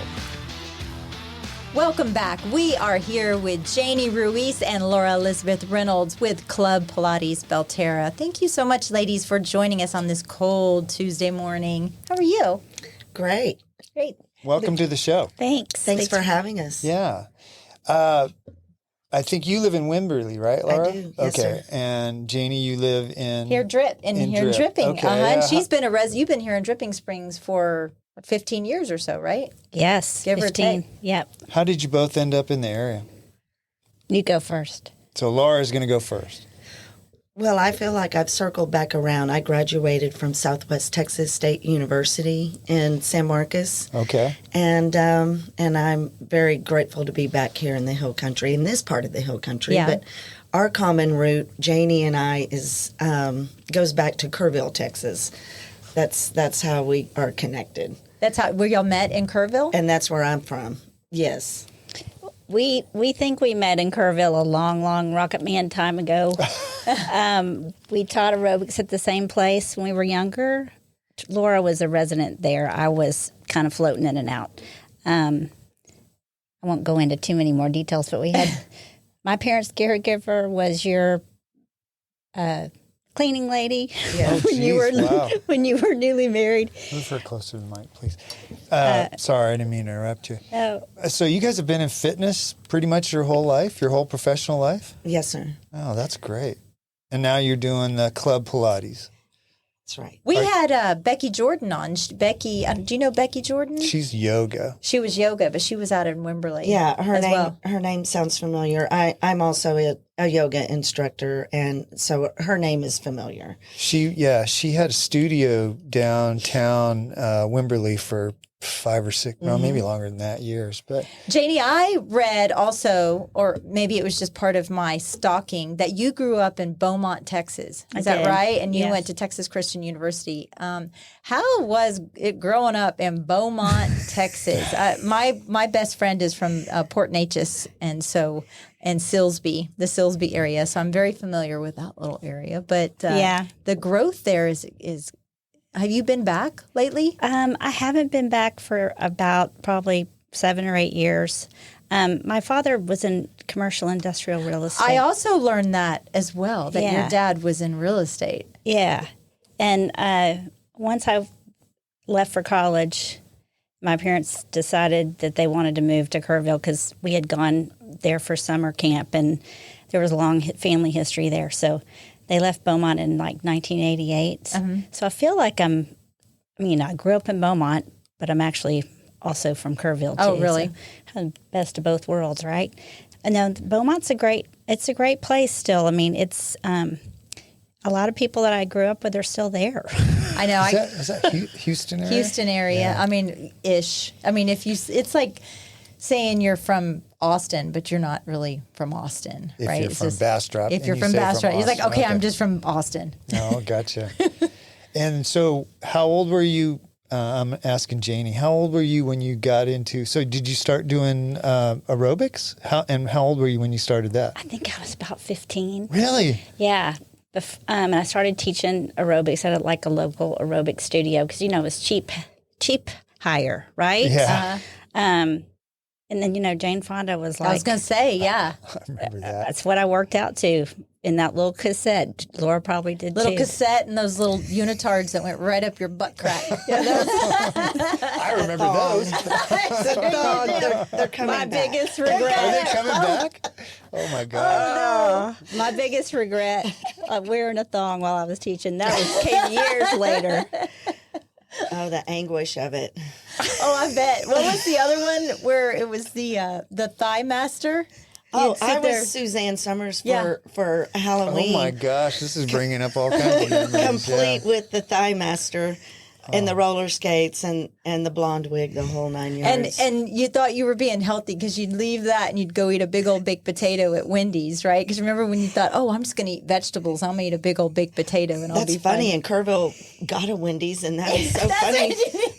Welcome back. We are here with Janie Ruiz and Laura Elizabeth Reynolds with Club Pilates Belterra. Thank you so much, ladies, for joining us on this cold Tuesday morning. How are you? Great. Great. Welcome to the show. Thanks for having us. Yeah. I think you live in Wimberley, right, Laura? I do. Yes, okay. sir. And Janie, you live in Here, Dripping. Okay, And yeah. she's been you've been here in Dripping Springs for 15 years or so, right? Yes, Give or 15. take. Yep. How did you both end up in the area? You go first. So Laura's going to go first. Well, I feel like I've circled back around. I graduated from Southwest Texas State University in San Marcos. Okay. And I'm very grateful to be back here in the Hill Country, in this part of the Hill Country. Yeah. But our common route, Janie and I, goes back to Kerrville, Texas. That's how we are connected. That's where y'all met in Kerrville? And that's where I'm from. Yes. We think we met in Kerrville a long Rocket Man time ago. We taught aerobics at the same place when we were younger. Laura was a resident there. I was kind of floating in and out. I won't go into too many more details, but we had my parents' caregiver was your cleaning lady Yeah. when you were newly married. Move her closer to the mic, please. Sorry, I didn't mean to interrupt you. Oh, So you guys have been in fitness pretty much your whole life, your whole professional life? Yes, sir. Oh, that's great. And now you're doing the Club Pilates. That's right. We had Becky Jordan on. Becky, do you know Becky Jordan? She's yoga. She was yoga, but she was out in Wimberley. Yeah, her as name well. her name sounds familiar. I'm also a yoga instructor, and so her name is familiar. She had a studio downtown Wimberley for 5 or 6, well, maybe longer than that, years. But Janie, I read also, or maybe it was just part of my stalking, that you grew up in Beaumont, Texas. Is that did. right? And you Yes. went to Texas Christian University. How was it growing up in Beaumont, Texas? My best friend is from Port Neches, and Silsbee, the Silsbee area. So I'm very familiar with that little area. But Yeah. the growth there is. Have you been back lately? I haven't been back for about probably 7 or 8 years. My father was in commercial industrial real estate. I also learned that as well, that your Yeah. dad was in real estate. Yeah. And once I left for college, my parents decided that they wanted to move to Kerrville because we had gone there for summer camp and there was a long family history there. So they left Beaumont in like 1988. So I feel like I grew up in Beaumont, but I'm actually also from Kerrville too. Oh, really? So, best of both worlds, right? And then Beaumont's a great place still. I mean, it's a lot of people that I grew up with are still there. I know. is that Houston area? Houston area. Yeah. I mean, ish. I mean, it's like saying you're from Austin, but you're not really from Austin, If right? you're It's from just- Bastrop. If and you're you from say Bastrop, he's like, Austin, okay, I'm just from Austin. Oh, gotcha. And so how old were you? I'm asking Janie, how old were you when you got into, so did you start doing aerobics? How old were you when you started that? I think I was about 15. Really? Yeah. And I started teaching aerobics at a local aerobic studio because, it was cheap hire, right? Yeah. And then, Jane Fonda was like, I was going to say, yeah. I remember that. that's what I worked out to in that little cassette. Laura probably did Little too. cassette and those little unitards that went right up your butt crack. I remember those. They're coming My back. biggest Are they regret. coming back? Oh my God. My biggest regret of wearing a thong while I was teaching. That came years later. Oh, the anguish of it. Oh, I bet. What was the other one where it was the Thigh Master? Oh, You'd sit I there- was Suzanne Summers Yeah. for Oh Halloween. my gosh, this is bringing up all kinds of memories. Complete Yeah. with the Thigh Master and the roller skates and the blonde wig, the whole 9 yards. And you thought you were being healthy because you'd leave that and you'd go eat a big old baked potato at Wendy's, right? Because remember when you thought, oh, I'm just going to eat vegetables. I'm going to eat a big old baked potato and I'll That's be funny. fine. And Kerrville got a Wendy's, and that was so funny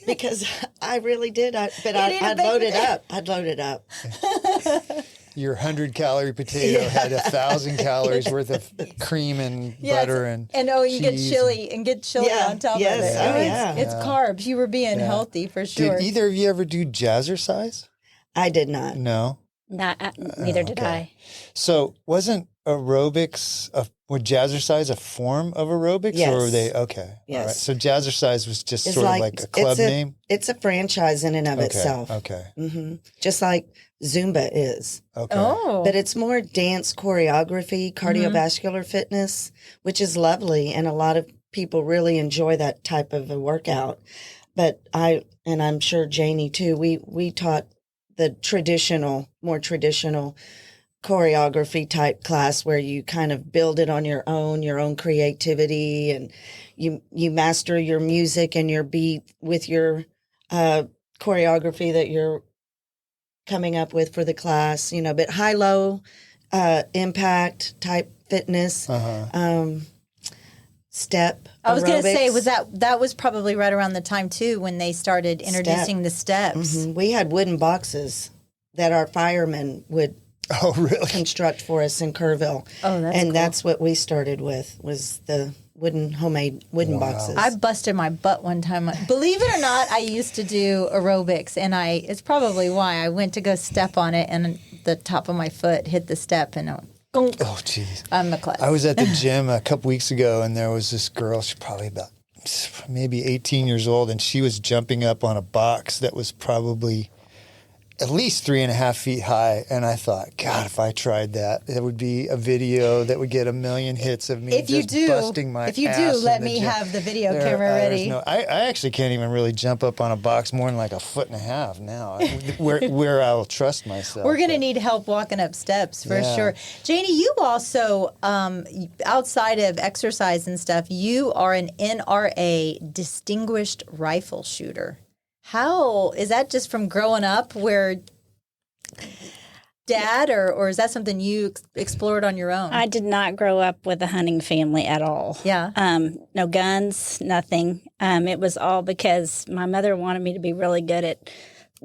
because I really did. I'd ate a load baked it up. I'd load it up. Your 100-calorie potato had 1,000 calories worth of cream and Yes, butter and you get cheese chili and get chili Yeah, on top yes, of it. oh, It's- yeah. It's carbs. You were being healthy for sure. Did either of you ever do jazzercise? I did not. No. Neither did I. So wasn't aerobics, were jazzercise a form of aerobics? Yes. Or were they, okay. Yes. All right. So jazzercise was just It's sort of like a club name? It's a franchise in and of Okay. itself. Okay. Just like Zumba is. Okay. Oh. But it's more dance choreography, cardiovascular fitness, which is lovely. And a lot of people really enjoy that type of a workout. But I'm sure Janie too, we taught the more traditional choreography type class where you kind of build it on your own creativity, and you master your music and your beat with your choreography that you're coming up with for the class, but high-low impact type fitness, step I was going to say, aerobics. that was probably right around the time too when they started introducing the steps. We had wooden boxes that our firemen would Oh, really? construct for us in Kerrville. Oh, that's and cool. that's what we started with, was the homemade wooden boxes. I busted my butt one time. Believe it or not, I used to do aerobics, and it's probably why I went to go step on it, and the top of my foot hit the step, and Oh, jeez. I'm a class. I was at the gym a couple weeks ago, and there was this girl, she's probably about maybe 18 years old, and she was jumping up on a box that was probably at least 3.5 feet high. And I thought, God, if I tried that, it would be a video that would get 1 million hits of me If you just do, busting my if you ass do, in let the me gym. have the video There's camera ready. I actually can't even really jump up on a box more than like 1.5 feet now, where I'll trust myself. We're going to But- need help walking up steps for Yeah. sure. Janie, you also, outside of exercise and stuff, you are an NRA distinguished rifle shooter. How is that just from growing up where dad, or is that something you explored on your own? I did not grow up with a hunting family at all. Yeah. No guns, nothing. It was all because my mother wanted me to be really good at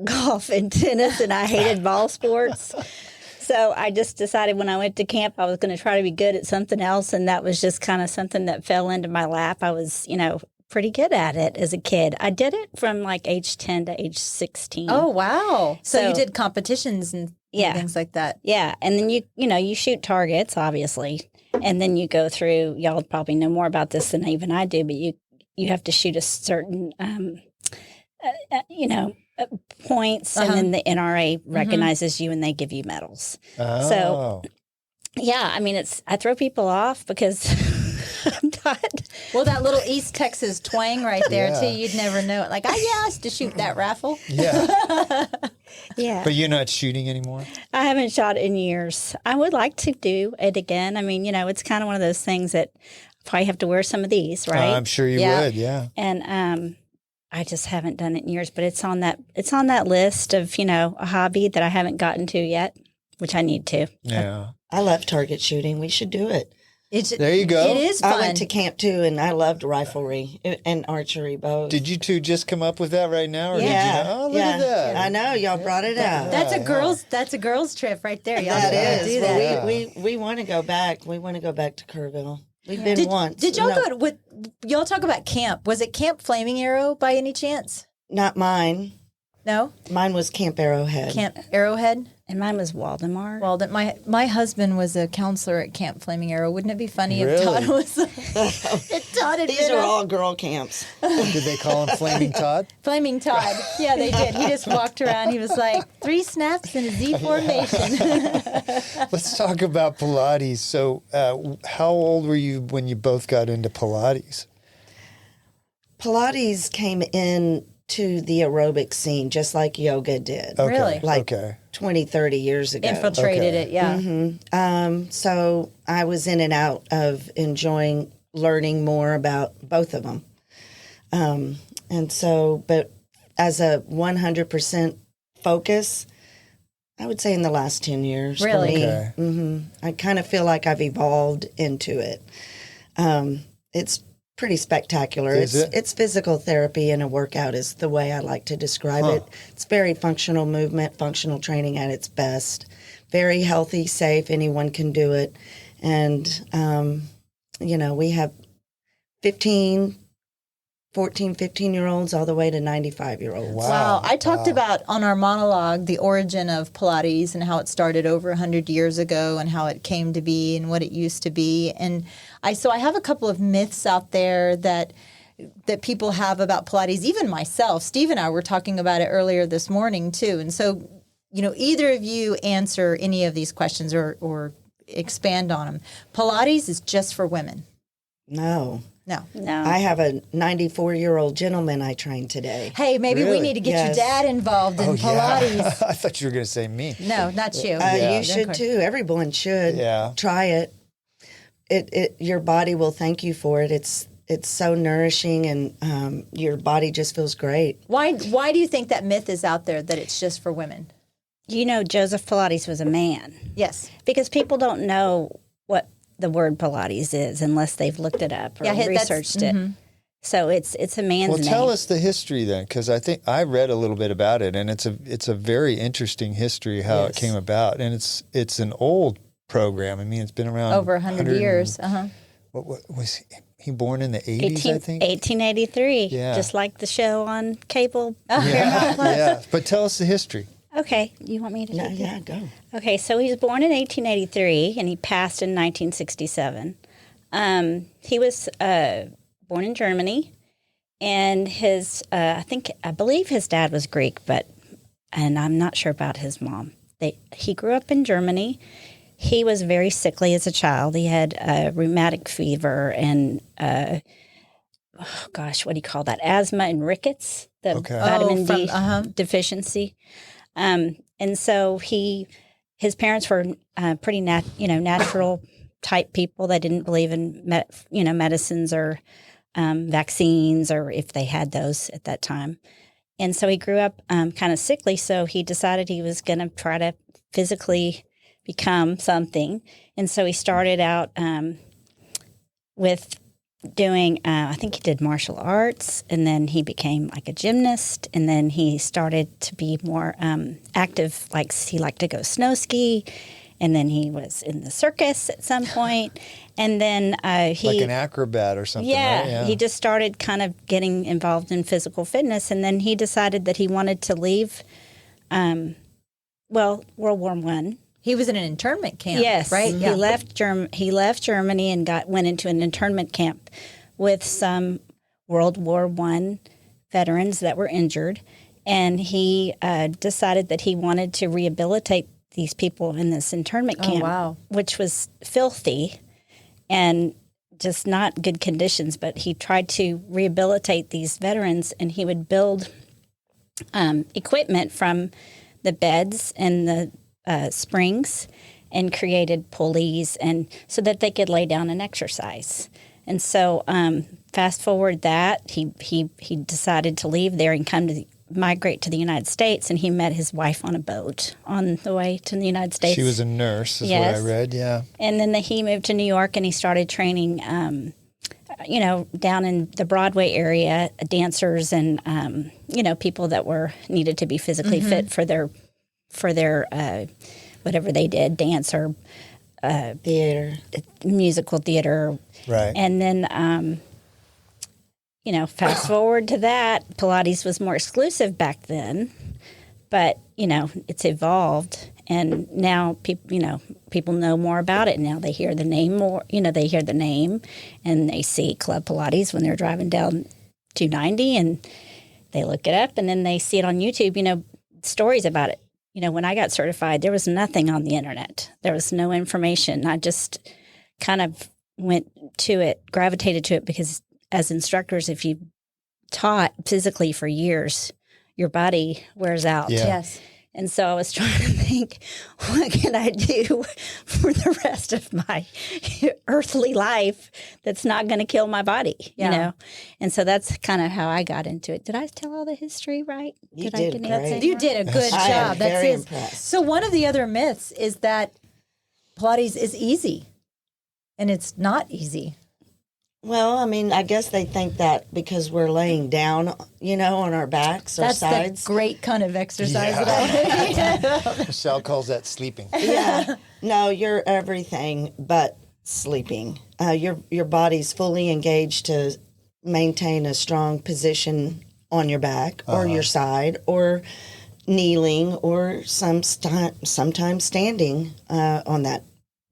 golf and tennis, and I hated ball sports. So I just decided when I went to camp, I was going to try to be good at something else, and that was just kind of something that fell into my lap. I was, pretty good at it as a kid. I did it from like age 10 to age 16. Oh, wow. So you So- did competitions and Yeah. things like that. Yeah, and then you shoot targets, obviously, and then you go through. Y'all probably know more about this than even I do, but you have to shoot a certain, points, and then the NRA recognizes you and they give you medals. Oh. So, yeah, I mean, I throw people off because I'm not. Well, that little East Texas twang right there, Yeah. too, you'd never know it. Like, I asked to shoot that raffle. Yeah. Yeah, But you're not shooting anymore? I haven't shot in years. I would like to do it again. I mean, it's kind of one of those things that I probably have to wear some of these, right? I'm sure you Yeah. would, yeah. And I just haven't done it in years, but it's on that list of, a hobby that I haven't gotten to yet, which I need to. Yeah. I love target shooting. We should do it. There you go. It is fun. I went to camp too, and I loved riflery and archery both. Did you two just come up with that right now? Or Yeah. Did you know? Oh, look yeah. at that. I know y'all brought it out. That's a girls trip right there. Y'all That should is. do that. Yeah. We want to go back. We want to go back to Kerrville. We've been once. Did y'all No, go with y'all talk about camp? Was it Camp Flaming Arrow by any chance? Not mine. No? Mine was Camp Arrowhead. Camp Arrowhead? And mine was Waldemar. Well, my husband was a counselor at Camp Flaming Arrow. Wouldn't it be funny if Todd was... if Todd had These been are all girl camps. Did they call him Flaming Todd? Flaming Todd. Yeah, they did. He just walked around. He was like, 3 snaps in a Z formation. Let's talk about Pilates. So how old were you when you both got into Pilates? Pilates came in to the aerobic scene just like yoga did. Okay. Really? Like okay. 20, 30 years ago. Infiltrated Okay. it, yeah. So I was in and out of enjoying learning more about both of them. But as a 100% focus, I would say in the last 10 years. for Really? me. Okay. I kind of feel like I've evolved into it. It's pretty spectacular. Is it? It's physical therapy and a workout is the way I like to describe it. It's very functional movement, functional training at its best. Very healthy, safe. Anyone can do it. And, we have 15-year-olds all the way to 95-year-olds. Wow. I talked about on our monologue the origin of Pilates and how it started over 100 years ago and how it came to be and what it used to be. And I have a couple of myths out there that people have about Pilates, even myself. Steve and I were talking about it earlier this morning too. And so, either of you answer any of these questions or expand on them. Pilates is just for women. No. No. I have a 94-year-old gentleman I trained today. Hey, maybe we Really? need to get Yes. your dad involved in Pilates. Yeah. I thought you were going to say me. No, not you. You should too. Everyone should. Yeah. Try it. Your body will thank you for it. It's so nourishing, and your body just feels great. Why do you think that myth is out there that it's just for women? Joseph Pilates was a man. Yes. Because people don't know what the word Pilates is unless they've looked it up or researched it. So it's a man's name. Well, tell us the history then, because I think I read a little bit about it, and it's a very interesting history how it came about, and it's an old program. I mean, it's been around Over 100 years. What was he born in the 80s? I think 1883. Yeah. Just like the show on cable. yeah. But tell us the history. Okay, you want me to? Yeah, go. Okay, so he was born in 1883 and he passed in 1967. He was born in Germany, and I believe his dad was Greek, and I'm not sure about his mom. He grew up in Germany. He was very sickly as a child. He had rheumatic fever and what do you call that? Asthma and rickets, the vitamin D deficiency. And so his parents were pretty natural type people. They didn't believe in medicines or vaccines, or if they had those at that time. And so he grew up kind of sickly. So he decided he was going to try to physically become something. And so he started out with doing, I think he did martial arts, and then he became like a gymnast, and then he started to be more active, like he liked to go snow ski, and then he was in the circus at some point, and then he... Like an acrobat or something, right? Yeah, he just started kind of getting involved in physical fitness, and then he decided that he wanted to leave, World War I. He was in an internment camp, yes, right? He left Germany and went into an internment camp with some World War I veterans that were injured, and he decided that he wanted to rehabilitate these people in this internment camp, which was filthy and just not good conditions. But he tried to rehabilitate these veterans, and he would build equipment from the beds and the springs, and created pulleys, and so that they could lay down and exercise. And so, fast forward that he decided to leave there and migrate to the United States, and he met his wife on a boat on the way to the United States. She was a nurse, is Yes. what I read. Yeah, and then he moved to New York, and he started training, down in the Broadway area, dancers and people that needed to be physically fit for their whatever they did, dance or Theater. musical theater. right. And then fast forward to that, Pilates was more exclusive back then, but it's evolved, and now people know more about it. Now they hear the name more. They hear the name, and they see Club Pilates when they're driving down 290, and they look it up, and then they see it on YouTube. Stories about it. When I got certified, there was nothing on the internet. There was no information. I just kind of went to it, gravitated to it, because as instructors, if you taught physically for years, your body wears out. Yeah. Yes. And so I was trying to think, what can I do for the rest of my earthly life that's not going to kill my body, And so that's kind of how I got into it. Did I tell all the history right? You I did get great. anything You right? did a good I am job. That's very it. impressed. So one of the other myths is that Pilates is easy, and it's not easy. Well, I mean, I guess they think that because we're laying down, on our backs or That's sides. the great kind of exercise. Michelle calls that sleeping. Yeah. No, you're everything but sleeping. Your body's fully engaged to maintain a strong position on your back or your side, or kneeling, or sometimes standing on that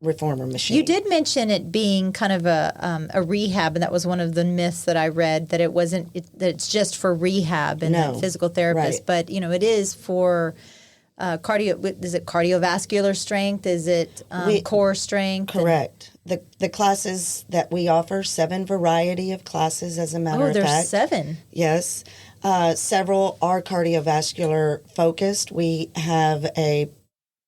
reformer machine. You did mention it being kind of a rehab, and that was one of the myths that I read, that it wasn't that it's just for rehab and No. physical therapists, Right. but it is for cardio. Is it cardiovascular strength? Is it core strength? Correct. The classes that we offer, 7 variety of classes, as a matter Oh, of there's fact. 7. Yes. Several are cardiovascular focused. We have a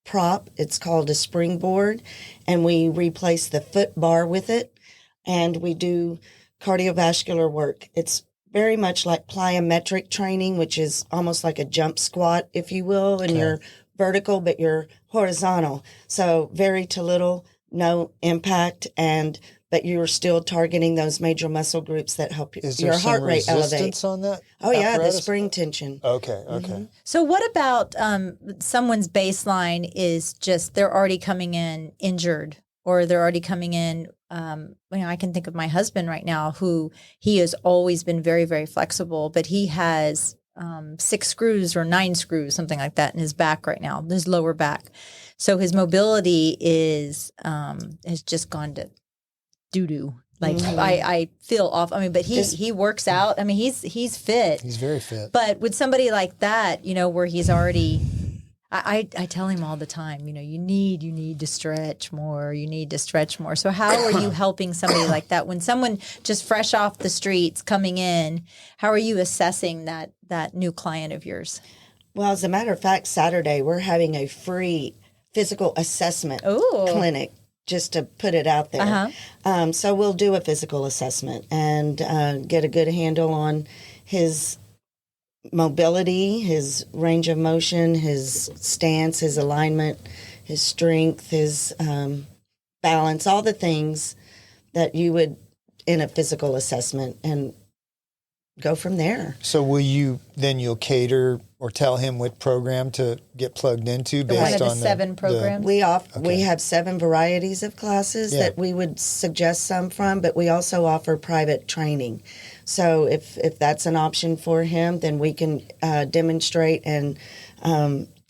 prop. It's called a springboard, and we replace the foot bar with it, and we do cardiovascular work. It's very much like plyometric training, which is almost like a jump squat, if you will, and you're vertical, but you're horizontal. So very to little, no impact, but you're still targeting those major muscle groups that help Is there your some heart rate elevate. resistance on that? Oh yeah, the apparatus? spring tension. Okay. So what about someone's baseline is just they're already coming in injured, or they're already coming in. I can think of my husband right now, who he has always been very, very flexible, but he has 6 screws or 9 screws, something like that, in his back right now, his lower back. So his mobility has just gone to doo doo. Like I feel off. I mean, but he works out. I mean, he's fit. He's very fit. But with somebody like that, where he's already, I tell him all the time, you need to stretch more. You need to stretch more. So how are you helping somebody like that when someone just fresh off the streets coming in? How are you assessing that new client of yours? Well, as a matter of fact, Saturday we're having a free physical assessment clinic, just to put it out there. So we'll do a physical assessment and get a good handle on his mobility, his range of motion, his stance, his alignment, his strength, his balance, all the things that you would in a physical assessment, and go from there. So you'll cater or tell him what program to get plugged into based One of the on 7 programs? We have 7 varieties of classes that we would suggest some from, but we also offer private training. So if that's an option for him, then we can demonstrate and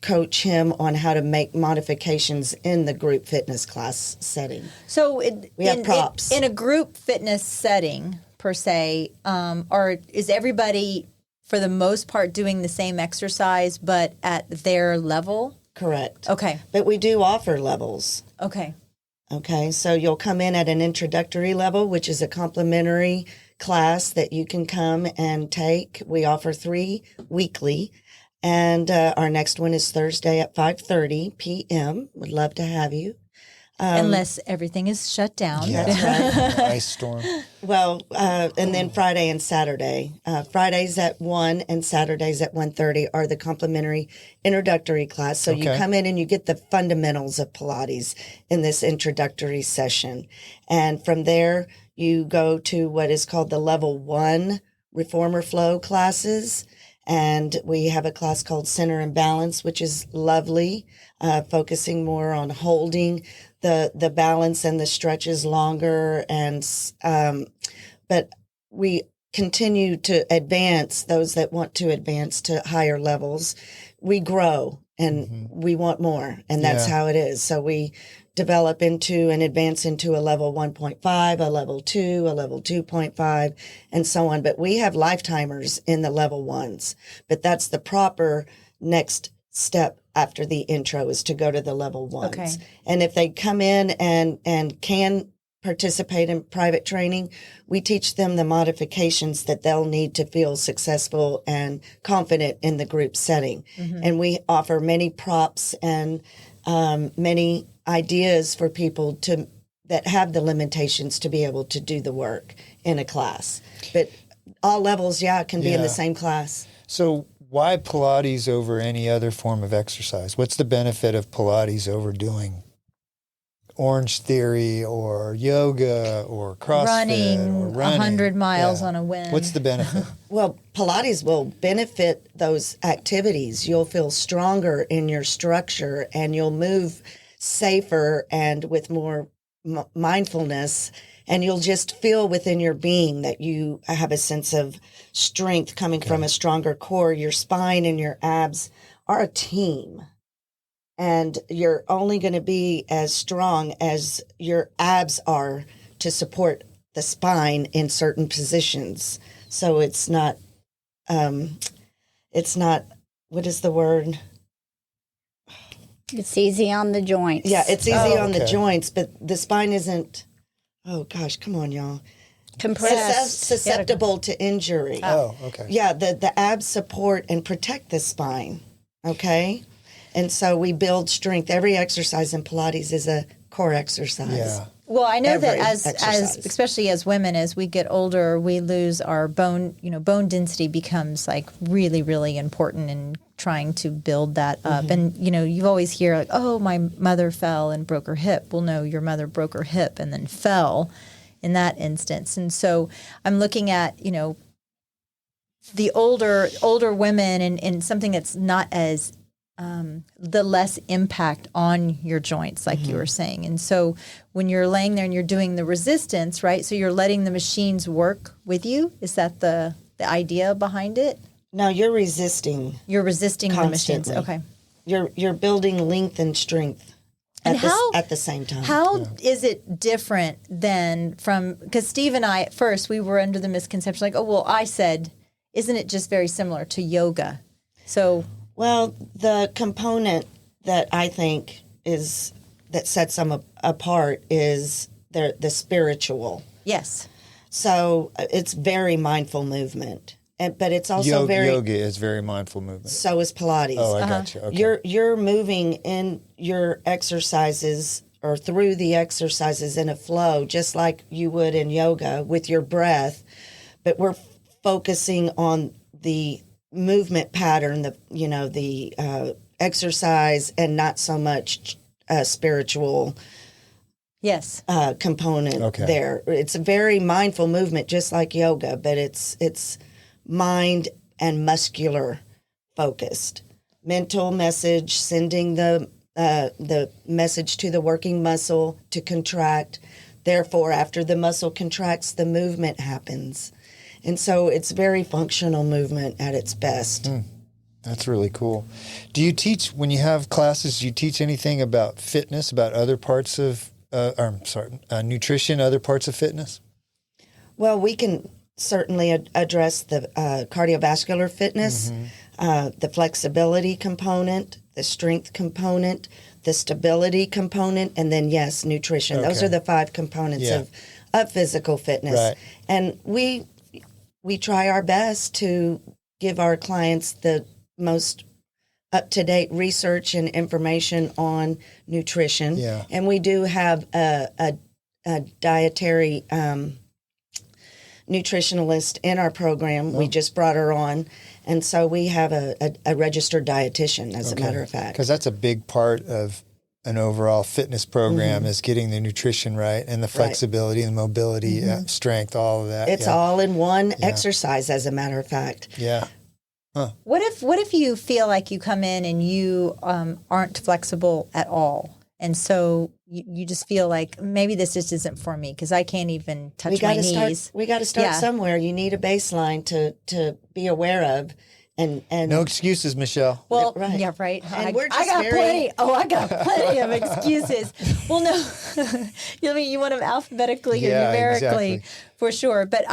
coach him on how to make modifications in the group fitness class setting. So we have props. In a group fitness setting, per se, is everybody, for the most part, doing the same exercise, but at their level? Correct. Okay. But we do offer levels. Okay. Okay, so you'll come in at an introductory level, which is a complimentary class that you can come and take. We offer 3 weekly, and our next one is Thursday at 5:30 p.m. Would love to have you. Unless everything is shut down. Yeah, that's right. Ice storm. Well, and then Friday and Saturday. Fridays at 1 and Saturdays at 1:30 are the complimentary introductory class. So you come in and you get the fundamentals of Pilates in this introductory session. And from there, you go to what is called the level 1 reformer flow classes. And we have a class called Center and Balance, which is lovely, focusing more on holding the balance and the stretches longer. And but we continue to advance, those that want to advance to higher levels, we grow and we want more. And that's how it is. So we develop into and advance into a level 1.5, a level 2, a level 2.5, and so on. But we have lifetimers in the level 1s. But that's the proper next step after the intro, is to go to the level 1s. Okay. And if they come in and can participate in private training, we teach them the modifications that they'll need to feel successful and confident in the group setting. And we offer many props and many ideas for people that have the limitations to be able to do the work in a class. But all levels, can be in the same class. So why Pilates over any other form of exercise? What's the benefit of Pilates over doing Orange Theory or yoga or CrossFit Running 100 miles on a whim. What's the benefit? Well, Pilates will benefit those activities. You'll feel stronger in your structure and you'll move safer and with more mindfulness. And you'll just feel within your being that you have a sense of strength coming from a stronger core. Your spine and your abs are a team. And you're only going to be as strong as your abs are to support the spine in certain positions. So it's not, what is the word? It's easy on the joints. Yeah, it's easy on the joints, but the spine isn't, oh gosh, come on, y'all. Compressed. Susceptible to injury. Oh, okay. Yeah, the abs support and protect the spine, okay? And so we build strength. Every exercise in Pilates is a core exercise. Yeah. Well, I know that Every as exercise. especially as women, as we get older, we lose our bone. Bone density becomes like really, really important in trying to build that up. And you always hear like, "Oh, my mother fell and broke her hip." Well, no, your mother broke her hip and then fell in that instance. And so I'm looking at the older women and something that's not as the less impact on your joints, like you were saying. And so when you're laying there and you're doing the resistance, right? So you're letting the machines work with you. Is that the idea behind it? No, you're resisting. You're resisting Constantly. the machines. Okay. You're building length and strength at the same time. How is it different than because Steve and I, at first, we were under the misconception, like, oh, well, I said, isn't it just very similar to yoga? So... Well, the component that I think that sets them apart is the spiritual. Yes. So it's very mindful movement, but it's also yoga is very mindful movement. So is Pilates. Oh, I got you. Okay. You're moving in your exercises or through the exercises in a flow, just like you would in yoga with your breath, but we're focusing on the movement pattern, the exercise, and not so much spiritual component there. It's a very mindful movement, just like yoga, but it's mind and muscular focused. Mental message, sending the message to the working muscle to contract. Therefore, after the muscle contracts, the movement happens. And so it's very functional movement at its best. That's really cool. Do you teach, when you have classes, do you teach anything about fitness, about other parts of, nutrition, other parts of fitness? Well, we can certainly address the cardiovascular fitness, the flexibility component, the strength component, the stability component, and then, yes, nutrition. Okay. Those are the 5 components of physical fitness. Right. And we try our best to give our clients the most up-to-date research and information on nutrition. Yeah. And we do have a dietary nutritionalist in our program. We just brought her on. And so we have a registered dietitian, as a matter of fact. Because that's a big part of an overall fitness program is getting the nutrition right and the flexibility and mobility, strength, all of that. It's all in one exercise, as a matter of fact. Yeah. Huh. What if you feel like you come in and you aren't flexible at all, And so you just feel like maybe this just isn't for me because I can't even touch my knees. We got to start somewhere. You need a baseline to be aware of. And no excuses, Michelle. Well, right. yeah, right. And we're just I got plenty. Oh, I got plenty of excuses. Well, no, you want them alphabetically or numerically, exactly. for sure. But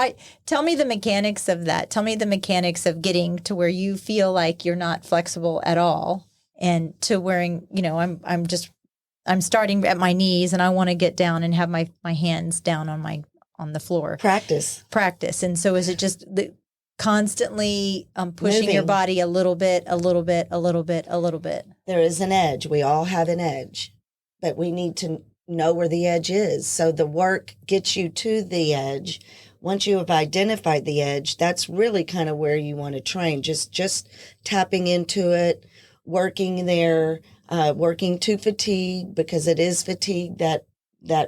tell me the mechanics of that. Tell me the mechanics of getting to where you feel like you're not flexible at all, and to wearing, I'm starting at my knees and I want to get down and have my hands down on the floor. practice. And so is it just constantly pushing Moving. your body a little bit, a little bit, a little bit, a little bit? There is an edge. We all have an edge, but we need to know where the edge is. So the work gets you to the edge. Once you have identified the edge, that's really kind of where you want to train. Just tapping into it, working there, working to fatigue, because it is fatigue that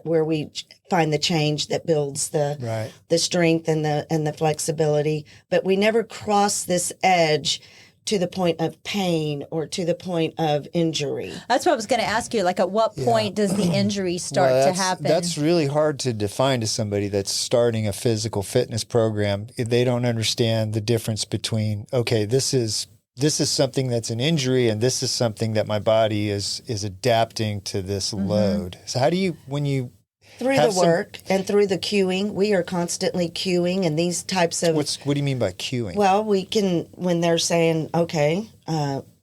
where we find the change that builds the strength and the flexibility. But we never cross this edge to the point of pain or to the point of injury. That's what I was going to ask you. Like, at what point does the injury start to happen? That's really hard to define to somebody that's starting a physical fitness program. They don't understand the difference between, okay, this is something that's an injury, and this is something that my body is adapting to this load. So how do you, when you through the work and through the cueing, we are constantly cueing, and these types of what do you mean by cueing? Well, we can, when they're saying, okay,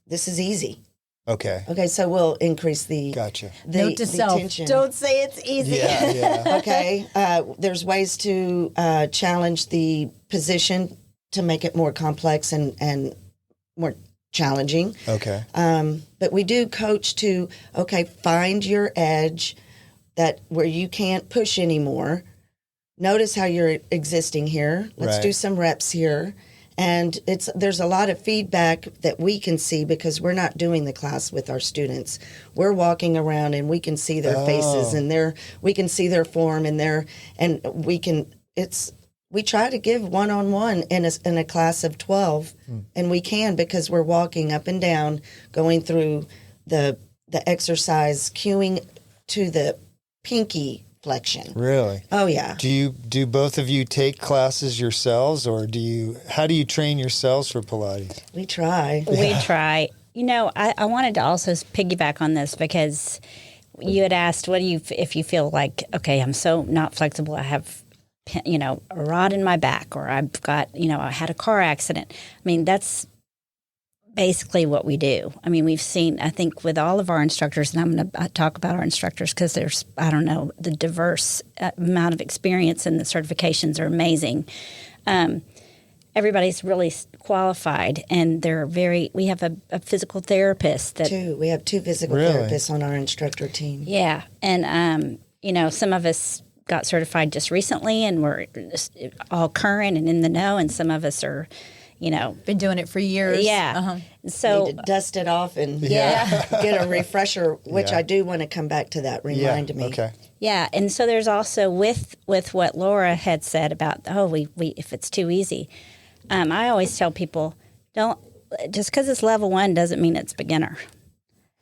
this is easy. Okay, so we'll increase the Note to self: tension. don't say it's easy. Yeah. Okay, there's ways to challenge the position to make it more complex and more challenging. Okay. But we do coach to, find your edge, that where you can't push anymore. Notice how you're existing here. Let's do some reps here. And there's a lot of feedback that we can see because we're not doing the class with our students. We're walking around and we can see their faces and we can see their form and we try to give one-on-one in a class of 12, and we can because we're walking up and down, going through the exercise, cueing to the pinky flexion. Really? Oh, yeah. Do both of you take classes yourselves, or how do you train yourselves for Pilates? We try. We try. I wanted to also piggyback on this because you had asked, if you feel like, okay, I'm so not flexible, I have a rod in my back, or I've got, I had a car accident. I mean, that's basically what we do. I mean, we've seen, I think, with all of our instructors, and I'm going to talk about our instructors because there's, the diverse amount of experience, and the certifications are amazing. Everybody's really qualified, and we have a physical therapist. We have two physical therapists on our instructor team. Yeah. And, some of us got certified just recently, and we're all current and in the know, and some of us are, been doing it for years. Yeah. So need to dust it off and get a refresher, which I do want to come back to that. Remind me. Okay. Yeah, and so there's also with what Laura had said about we if it's too easy. I always tell people, don't, just because it's level 1 doesn't mean it's beginner.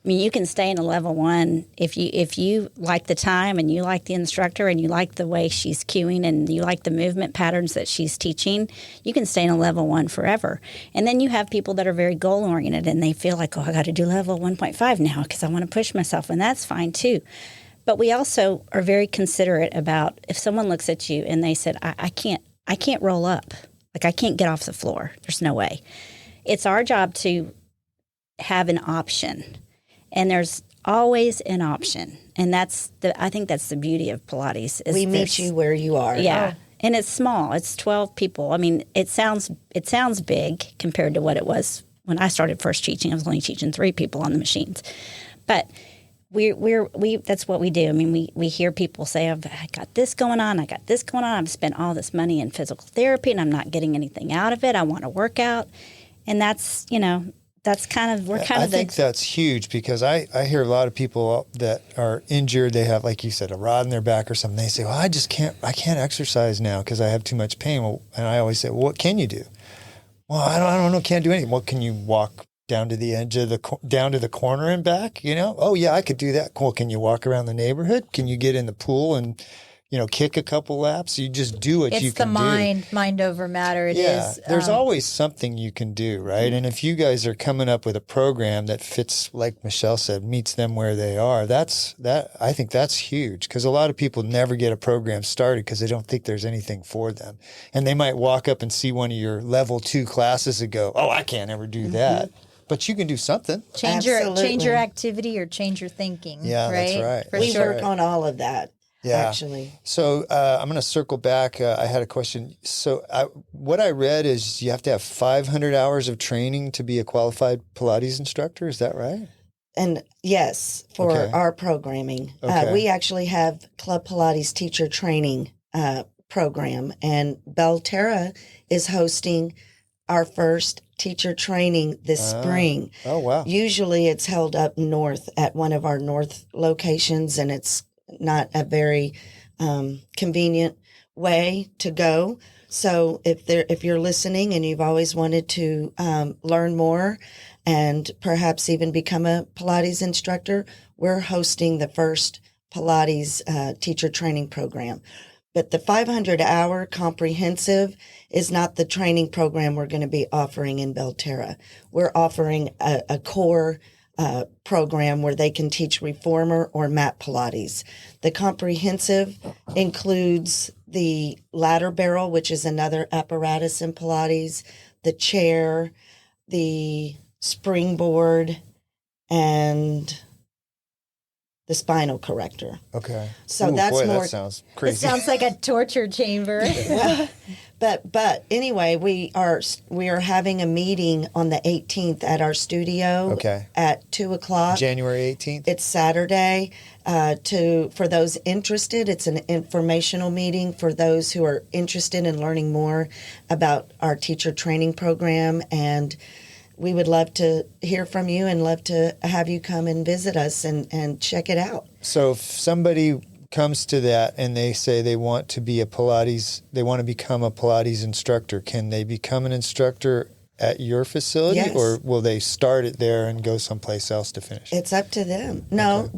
I mean, you can stay in a level 1 if you like the time, and you like the instructor, and you like the way she's cueing, and you like the movement patterns that she's teaching. You can stay in a level 1 forever. And then you have people that are very goal oriented, and they feel like, I got to do level 1.5 now because I want to push myself, and that's fine too. But we also are very considerate about if someone looks at you and they said, I can't roll up, like I can't get off the floor. There's no way. It's our job to have an option. And there's always an option, and I think that's the beauty of Pilates. We meet you where you are. Yeah, and it's small. It's 12 people. I mean, it sounds big compared to what it was when I started first teaching. I was only teaching 3 people on the machines, but we that's what we do. I mean, we hear people say, I got this going on. I've spent all this money in physical therapy, and I'm not getting anything out of it. I want to work out, and that's I think that's huge, because I hear a lot of people that are injured. They have, like you said, a rod in their back or something. They say, well, I can't exercise now because I have too much pain. Well, and I always say, well, what can you do? Well, I don't know. Can't do anything. Well, can you walk down to the edge of down to the corner and back, Oh yeah, I could do that. Cool. Can you walk around the neighborhood? Can you get in the pool and, kick a couple laps? You just do what you can do. It's the mind over matter. It is. There's always something you can do, right? And if you guys are coming up with a program that fits, like Michelle said, meets them where they are, I think that's huge, because a lot of people never get a program started because they don't think there's anything for them. And they might walk up and see one of your level 2 classes and go, oh, I can't ever do that. But you can do something. Change your activity or change your thinking. Yeah, right? that's right. We work on all of that. Yeah. Actually. So I'm going to circle back. I had a question. So what I read is you have to have 500 hours of training to be a qualified Pilates instructor. Is that right? And yes, for our programming. Okay. We actually have Club Pilates teacher training program, and Belterra is hosting our first teacher training this spring. Oh, wow. Usually it's held up north at one of our north locations, and it's not a very convenient way to go. So if you're listening and you've always wanted to learn more and perhaps even become a Pilates instructor, we're hosting the first Pilates teacher training program. But the 500-hour comprehensive is not the training program we're going to be offering in Belterra. We're offering a core program where they can teach reformer or mat Pilates. The comprehensive includes the ladder barrel, which is another apparatus in Pilates, the chair, the springboard, and the spinal corrector. Okay. So that's more. That sounds crazy. It sounds like a torture chamber. But anyway, we are having a meeting on the 18th at our studio. Okay. At 2:00. January 18th. It's Saturday. For those interested, it's an informational meeting for those who are interested in learning more about our teacher training program, and we would love to hear from you and love to have you come and visit us and check it out. So if somebody comes to that and they say they want to be they want to become a Pilates instructor, can they become an instructor at your facility? Yes. Or will they start it there and go someplace else to finish? It's up to them. No,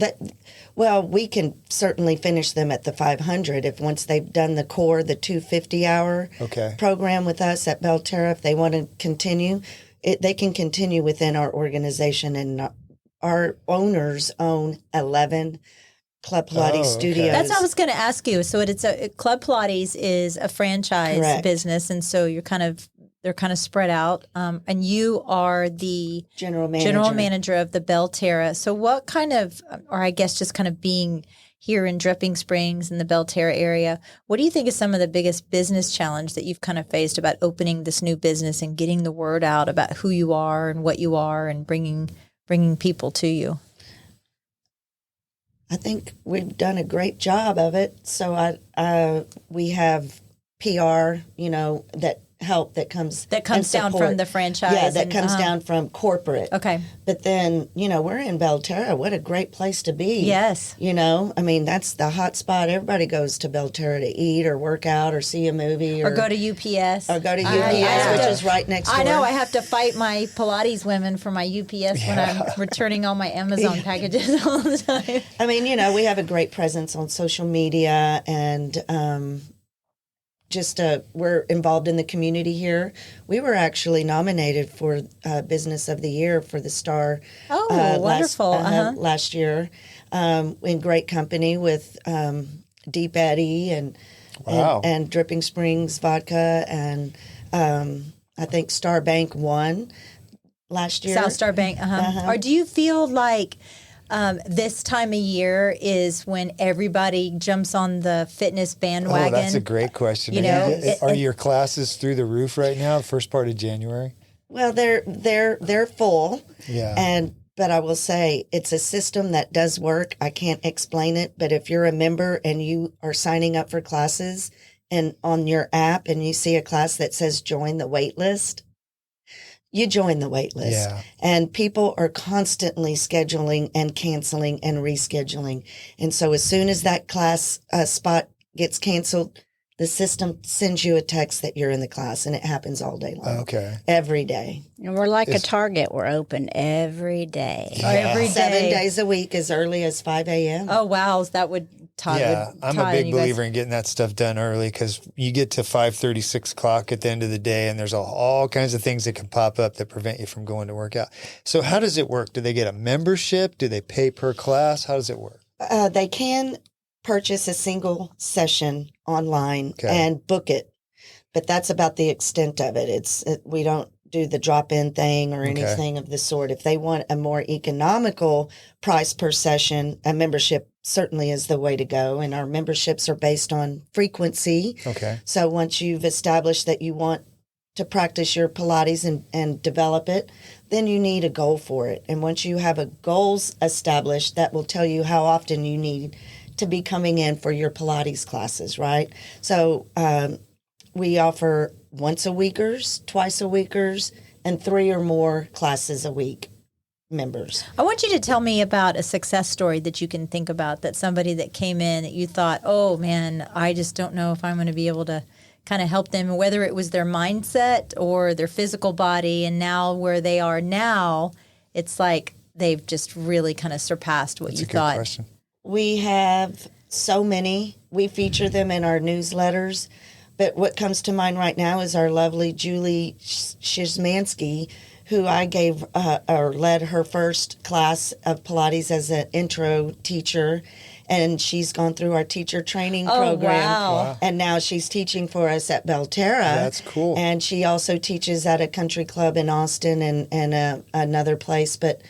we can certainly finish them at the 500 if once they've done the core, the 250-hour program with us at Belterra. If they want to continue, they can continue within our organization, and our owners own 11 Club Pilates studios. That's what I was going to ask you. So Club Pilates is a franchise business, and so they're kind of spread out. And you are the general manager of the Belterra. So what kind of, or I guess just kind of being here in Dripping Springs in the Belterra area, what do you think is some of the biggest business challenge that you've kind of faced about opening this new business and getting the word out about who you are and what you are and bringing people to you? I think we've done a great job of it. So we have PR, that comes down from the franchise. Yeah, that comes down from corporate. Okay. But then, we're in Belterra. What a great place to be. Yes. That's the hot spot. Everybody goes to Belterra to eat or work out or see a movie. Or go to UPS. Which is right next door. I know. I have to fight my Pilates women for my UPS when I'm returning all my Amazon packages all the time. We have a great presence on social media, and we're involved in the community here. We were actually nominated for Business of the Year for the Star. Wonderful! Last year, in great company with Deep Eddy and Dripping Springs Vodka, and I think Star Bank won last year. South Star Bank. Or do you feel like this time of year is when everybody jumps on the fitness bandwagon? Oh, that's a great question. Are your classes through the roof right now, first part of January? Well, they're full. Yeah. But I will say it's a system that does work. I can't explain it, but if you're a member and you are signing up for classes and on your app and you see a class that says join the wait list, you join the wait list. Yeah. And people are constantly scheduling and canceling and rescheduling. And so as soon as that class spot gets canceled, the system sends you a text that you're in the class, and it happens all day long. Okay. Every day. And we're like a Target. We're open every day. Every day. 7 days a week, as early as 5 a.m. Oh, wow. That would, Todd Yeah, would, I'm Todd a big and you guys- believer in getting that stuff done early because you get to 5:30, 6 o'clock at the end of the day, and there's all kinds of things that can pop up that prevent you from going to work out. So how does it work? Do they get a membership? Do they pay per class? How does it work? They can purchase a single session online Okay. and book it, but that's about the extent of it. We don't do the drop-in thing or Okay. anything of the sort. If they want a more economical price per session, a membership certainly is the way to go. And our memberships are based on frequency. Okay. So once you've established that you want to practice your Pilates and develop it, then you need a goal for it. And once you have a goals established, that will tell you how often you need to be coming in for your Pilates classes, right? So we offer once a weekers, twice a weekers, and 3 or more classes a week members. I want you to tell me about a success story that you can think about, that somebody that came in that you thought, oh man, I just don't know if I'm going to be able to kind of help them, whether it was their mindset or their physical body. And now where they are now, it's like they've just really kind of surpassed what That's you a good thought. question. We have so many. We feature them in our newsletters. But what comes to mind right now is our lovely Julie Shizmansky, who I gave or led her first class of Pilates as an intro teacher. And she's gone through our teacher training program. Wow. And now she's teaching for us at Belterra. That's cool. And she also teaches at a country club in Austin and another place. But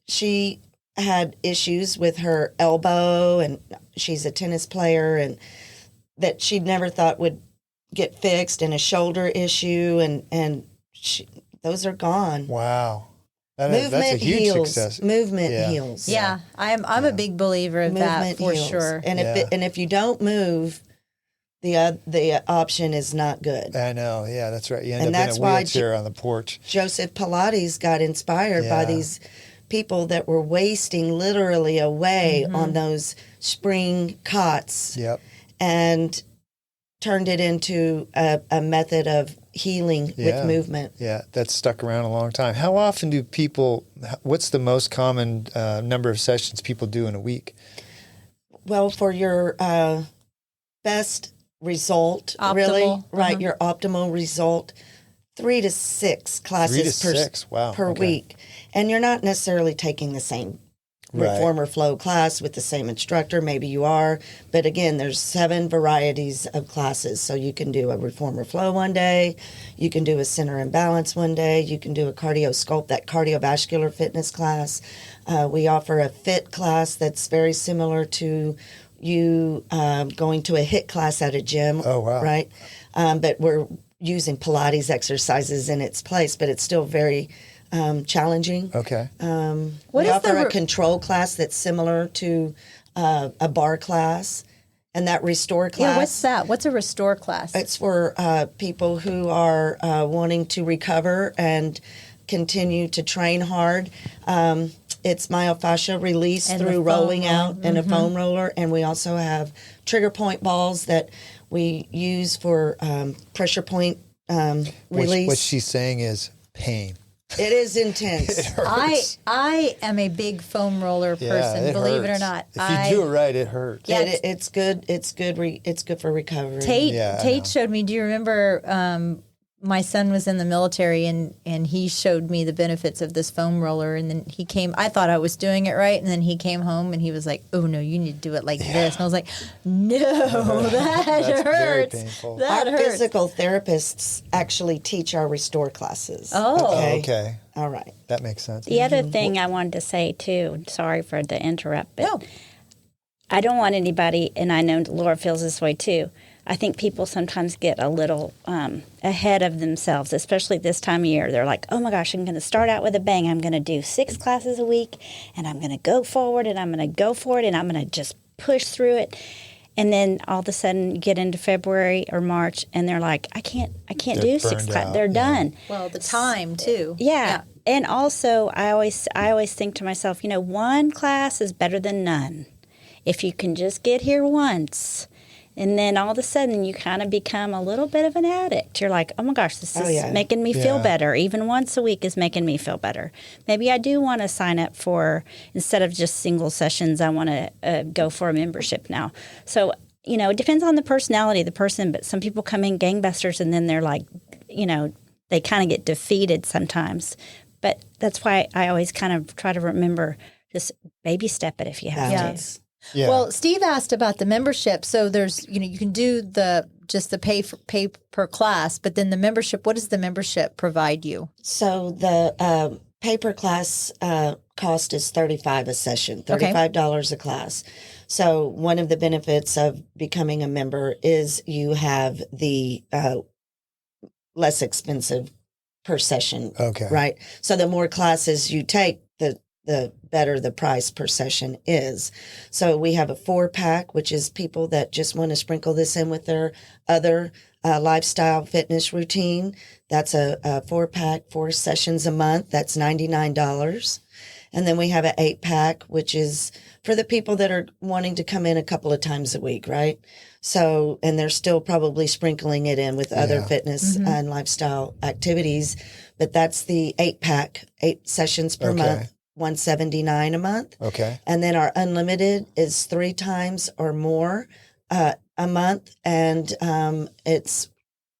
she had issues with her elbow, and she's a tennis player, and that she'd never thought would get fixed, and a shoulder issue, and those are gone. Wow. That's a Movement huge heals. success. Movement Yeah. heals. Yeah, I'm a big believer of that for heals. sure. And Yeah. if you don't move, the option is not good. I know. Yeah, that's right. You end And up that's in a why wheelchair on the porch. Joseph Pilates got inspired by Yeah. these people that were wasting literally away on those spring cots. Yep. And turned it into a method of healing Yeah. with movement. Yeah, that's stuck around a long time. How often do people, what's the most common number of sessions people do in a week? Well, for your best result, Optimal, really, right, your optimal result, 3 to 6 classes 3 to 6, wow, per okay. week. And you're not necessarily taking the same Right. reformer flow class with the same instructor. Maybe you are, but again, there's 7 varieties of classes. So you can do a reformer flow one day, you can do a center and balance one day, you can do a cardio sculpt, that cardiovascular fitness class. We offer a fit class that's very similar to you going to a HIIT class at a gym. Oh, wow. Right? But we're using Pilates exercises in its place, but it's still very challenging. Okay. What We is offer the a control class that's similar to a bar class, and that restore class. Yeah, what's that? What's a restore class? It's for people who are wanting to recover and continue to train hard. It's myofascial release And the through foam rolling roller. out and a foam roller, and we also have trigger point balls that we use for pressure point release. What she's saying is pain. It is intense. It hurts. I am a big foam roller person, Yeah, it believe it or hurts. not. If you do it right, it hurts. Yeah, It's good. It's good. It's good for recovery. Tate Yeah, I know. Tate showed me. Do you remember? My son was in the military, and he showed me the benefits of this foam roller. And then he came. I thought I was doing it right, and then he came home and he was like, "Oh no, you need to do it like this." And I was like, "No, that That's very hurts. painful. That Our hurts." physical therapists actually teach our restore classes. Oh. Oh, okay. All right. That makes sense. The other thing I wanted to say too, sorry for the interrupt, but No. I don't want anybody, and I know Laura feels this way too. I think people sometimes get a little ahead of themselves, especially this time of year. They're like, oh my gosh, I'm going to start out with a bang. I'm going to do 6 classes a week, and I'm going to go forward, and I'm going to go for it, and I'm going to just push through it. And then all of a sudden you get into February or March, and they're like, I can't do 6 burned classes. out, They're yeah. done. Well, the time too. Yeah. And also, I always think to myself, one class is better than none. If you can just get here once And then all of a sudden, you kind of become a little bit of an addict. You're like, oh my gosh, this is yeah. making me feel Yeah. better. Even once a week is making me feel better. Maybe I do want to sign up for, instead of just single sessions, I want to go for a membership now. So, you know, it depends on the personality of the person, but some people come in gangbusters and then they're like, you know, they kind of get defeated sometimes. But that's why I always kind of try to remember, just baby step it if you have to. Balance. Yeah. Well, Steve asked about the membership. So there's, you know, you can do the pay per class, but then the membership, what does the membership provide you? So the pay-per class cost is $35 a session, $35 a class. So one of the benefits of becoming a member is you have the less expensive per session. Okay. Right. So the more classes you take, the better the price per session is. So we have a 4-pack, which is people that just want to sprinkle this in with their other lifestyle fitness routine. That's a 4-pack, 4 sessions a month. That's $99. And then we have an 8-pack, which is for the people that are wanting to come in a couple of times a week, right? So, and they're still probably sprinkling it in with other fitness and lifestyle activities. But that's the 8-pack, 8 sessions per month, $179 a month. Okay. And then our unlimited is 3 times or more a month, and it's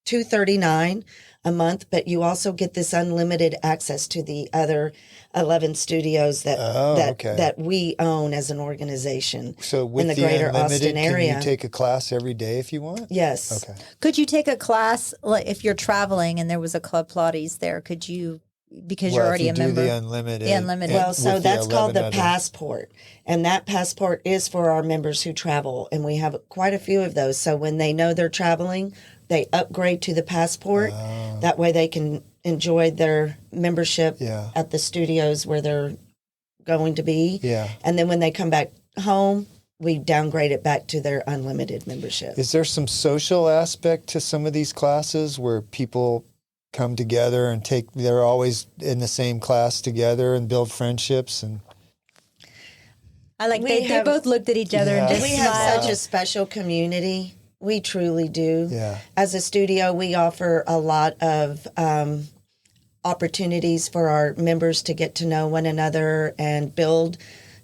$239 a month. But you also get this unlimited access to the other 11 studios that we own as an organization. So with in the greater unlimited, Austin area. can you take a class every day if you want? Yes. Okay. Could you take a class, like if you're traveling and there was a Club Pilates there, could you, because you're already if a you member? do the unlimited. The unlimited. Well, with so that's called the 11 other- passport. And that passport is for our members who travel. And we have quite a few of those. So when they know they're traveling, they upgrade to the passport. That way they can enjoy their membership at the studios where they're going to be. Yeah. And then when they come back home, we downgrade it back to their unlimited membership. Is there some social aspect to some of these classes where people come together and they're always in the same class together and build friendships? And I like, We they have- both looked at each other and Yeah. just We have smiled. such a special community. We truly do. Yeah. As a studio, we offer a lot of opportunities for our members to get to know one another and build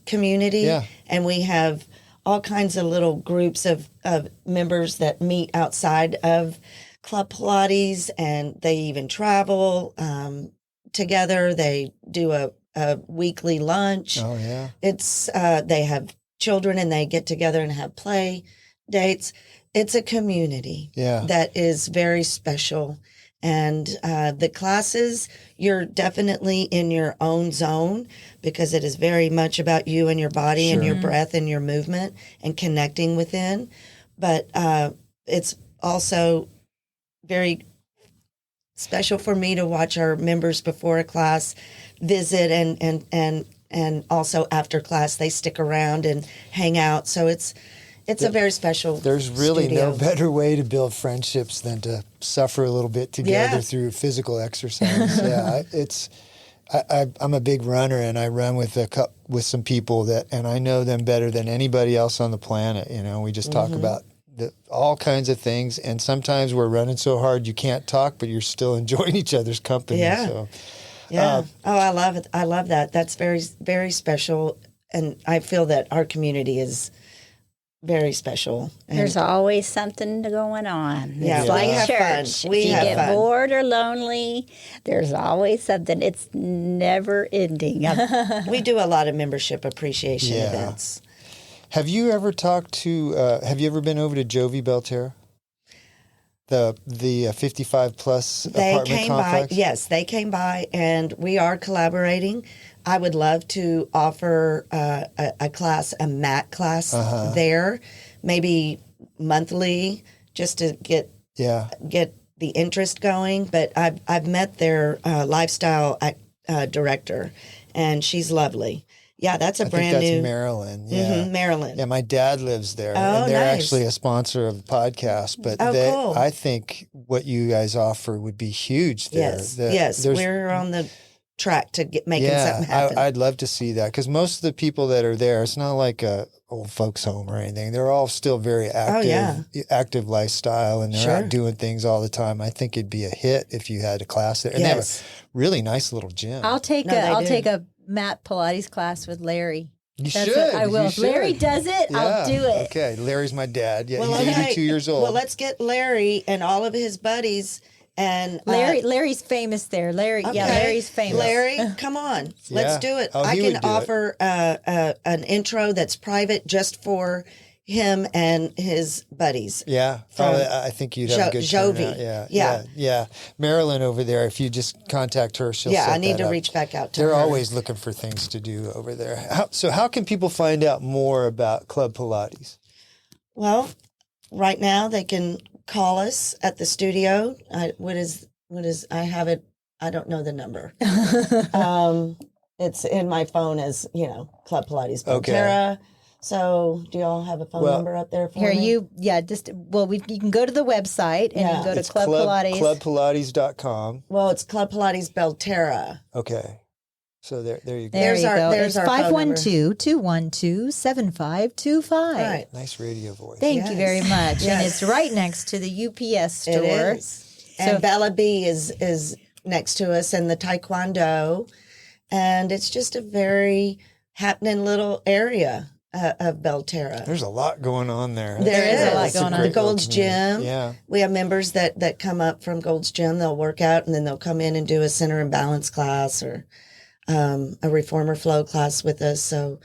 community. Yeah. And we have all kinds of little groups of members that meet outside of Club Pilates, and they even travel together. They do a weekly lunch. oh yeah. It's they have children and they get together and have play dates. It's a community Yeah. that is very special. And the classes, you're definitely in your own zone because it is very much about you and your body and your breath and your movement and connecting within. But it's also very special for me to watch our members before a class visit and also after class they stick around and hang out. So it's a very special There's really studio. no better way to build friendships than to suffer a little bit together Yeah. through physical exercise. I'm a big runner, and I run with some people and I know them better than anybody else on the planet. You know, we just talk about all kinds of things, and sometimes we're running so hard you can't talk, but you're still enjoying each other's company. Yeah. So, Yeah. I love it. I love that. That's very, very special. And I feel that our community is very special. And There's always something going on. Yeah, It's we like have church. fun. We if you have get fun. bored or lonely, there's always something. It's never ending. we do a lot of membership appreciation Yeah. events. have you ever have you ever been over to Jovi Belterra? The 55 plus They apartment came complex? by. Yes, they came by, and we are collaborating. I would love to offer a class, a mat class there, maybe monthly, just to get the interest going. But I've met their lifestyle director, and she's lovely. Yeah, that's a I brand think that's new Maryland. Yeah. Maryland. Yeah, my dad lives there, Oh, and they're nice. actually a sponsor of the podcast. But Oh, cool. I think what you guys offer would be huge there. Yes, There's- we're on the track to making something happen. I'd love to see that because most of the people that are there, it's not like a old folks home or anything. They're all still very active, active lifestyle, and they're out doing things all the time. I think it'd be a hit if you had a class there. And they have a really nice little gym. I'll take a mat Pilates class with Larry. You should. I will. If Larry does it, I'll do it. Okay, Larry's my dad. Yeah, well, he's 82 years old. Well, let's get Larry and all of his buddies. And Larry's famous there. Larry's famous. Larry, come on, let's do it. Oh, I can offer an intro that's private just for him and his buddies. Yeah, I think you'd have a good turnout. Yeah. Marilyn over there, if you just contact her, she'll set I need that to up. reach back out to her. They're always looking for things to do over there. So how can people find out more about Club Pilates? Well, right now they can call us at the studio. What is I have it. I don't know the number. It's in my phone as Club Pilates Belterra. Okay. So do y'all have a phone number up there for me? You can go to the website and you can go to Club Pilates. Clubpilates.com. Well, it's Club Pilates Belterra. Okay. So there you go. There's our 512-212-7525. Right. Nice radio voice. Thank you very much. And it's right next to the UPS store. It is. And Bella B is next to us in the Taekwondo. And it's just a very happening little area of Belterra. There's a lot going on there. There is a lot going on. The Gold's Gym. Yeah. We have members that come up from Gold's Gym. They'll work out and then they'll come in and do a center and balance class or a reformer flow class with us. So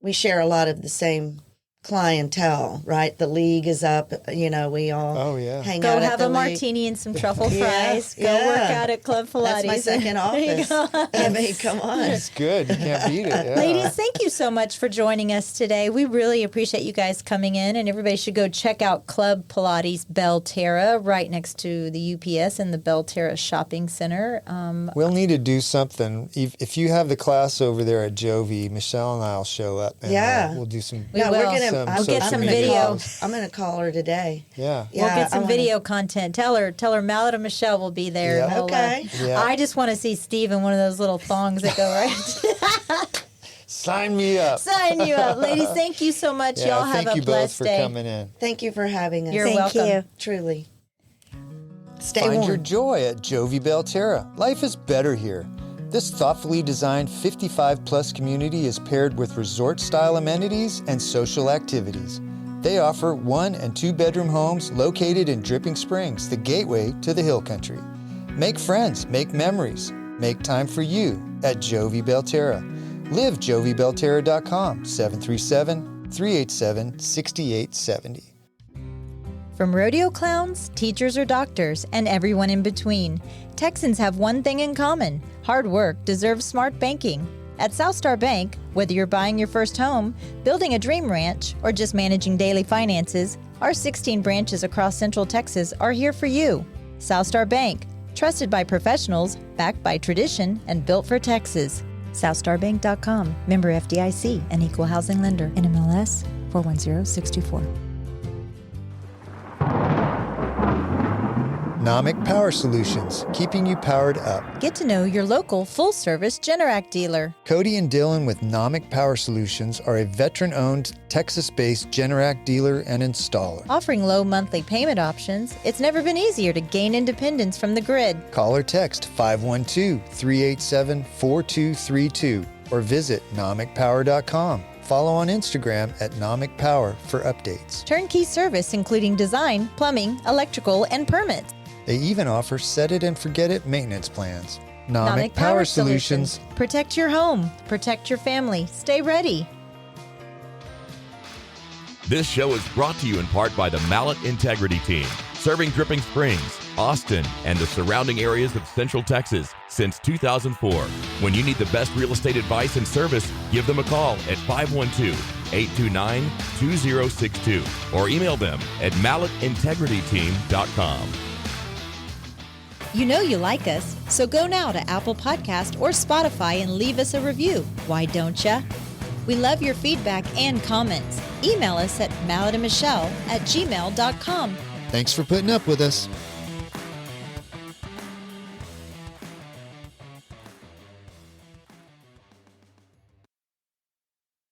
we share a lot of the same clientele, right? The league is up, we all hang go out have at the a martini and some truffle fries. Go Yeah. work out at Club Pilates. That's my second office. I mean, come on. It's good. You can't beat it. Yeah. Ladies, thank you so much for joining us today. We really appreciate you guys coming in, and everybody should go check out Club Pilates Belterra right next to the UPS and the Belterra Shopping Center. We'll need to do something. If you have the class over there at Jovi, Michelle and I will show up. And we'll do some. I'll get some video. I'm going to call her today. Yeah. We'll get some video content. Tell her Mallet and Michelle will be there. Yeah. Okay. I just want to see Steve in one of those little thongs that go right. Sign me up. Sign you up. Ladies, thank you so much. Y'all have a blessed day. Thank you both for coming in. Thank you for having us. You're welcome. you. Truly. Stay Find warm. your joy at Jovi Belterra. Life is better here. This thoughtfully designed 55-plus community is paired with resort-style amenities and social activities. They offer 1- and 2-bedroom homes located in Dripping Springs, the gateway to the Hill Country. Make friends, make memories, make time for you at Jovi Belterra. Live JoviBelterra.com, 737-387-6870. From rodeo clowns, teachers or doctors, and everyone in between, Texans have one thing in common: hard work deserves smart banking. At Southstar Bank, whether you're buying your first home, building a dream ranch, or just managing daily finances, our 16 branches across Central Texas are here for you. Southstar Bank, trusted by professionals, backed by tradition, and built for Texas. SouthstarBank.com, member FDIC, an equal housing lender, NMLS 410624. Nomic Power Solutions, keeping you powered up. Get to know your local full-service Generac dealer. Cody and Dylan with Nomic Power Solutions are a veteran-owned, Texas-based Generac dealer and installer. Offering low monthly payment options, it's never been easier to gain independence from the grid. Call or text 512-387-4232 or visit nomicpower.com. Follow on Instagram at Nomic Power for updates. Turnkey service including design, plumbing, electrical, and permits. They even offer set-it-and-forget-it maintenance plans. Nomic Power Solutions. Protect your home. Protect your family. Stay ready. This show is brought to you in part by the Mallet Integrity Team, serving Dripping Springs, Austin, and the surrounding areas of Central Texas since 2004. When you need the best real estate advice and service, give them a call at 512-829-2062 or email them at malletintegrityteam.com. You know you like us, so go now to Apple Podcast or Spotify and leave us a review. Why don't ya? We love your feedback and comments. Email us at malletandmichelle@gmail.com. Thanks for putting up with us.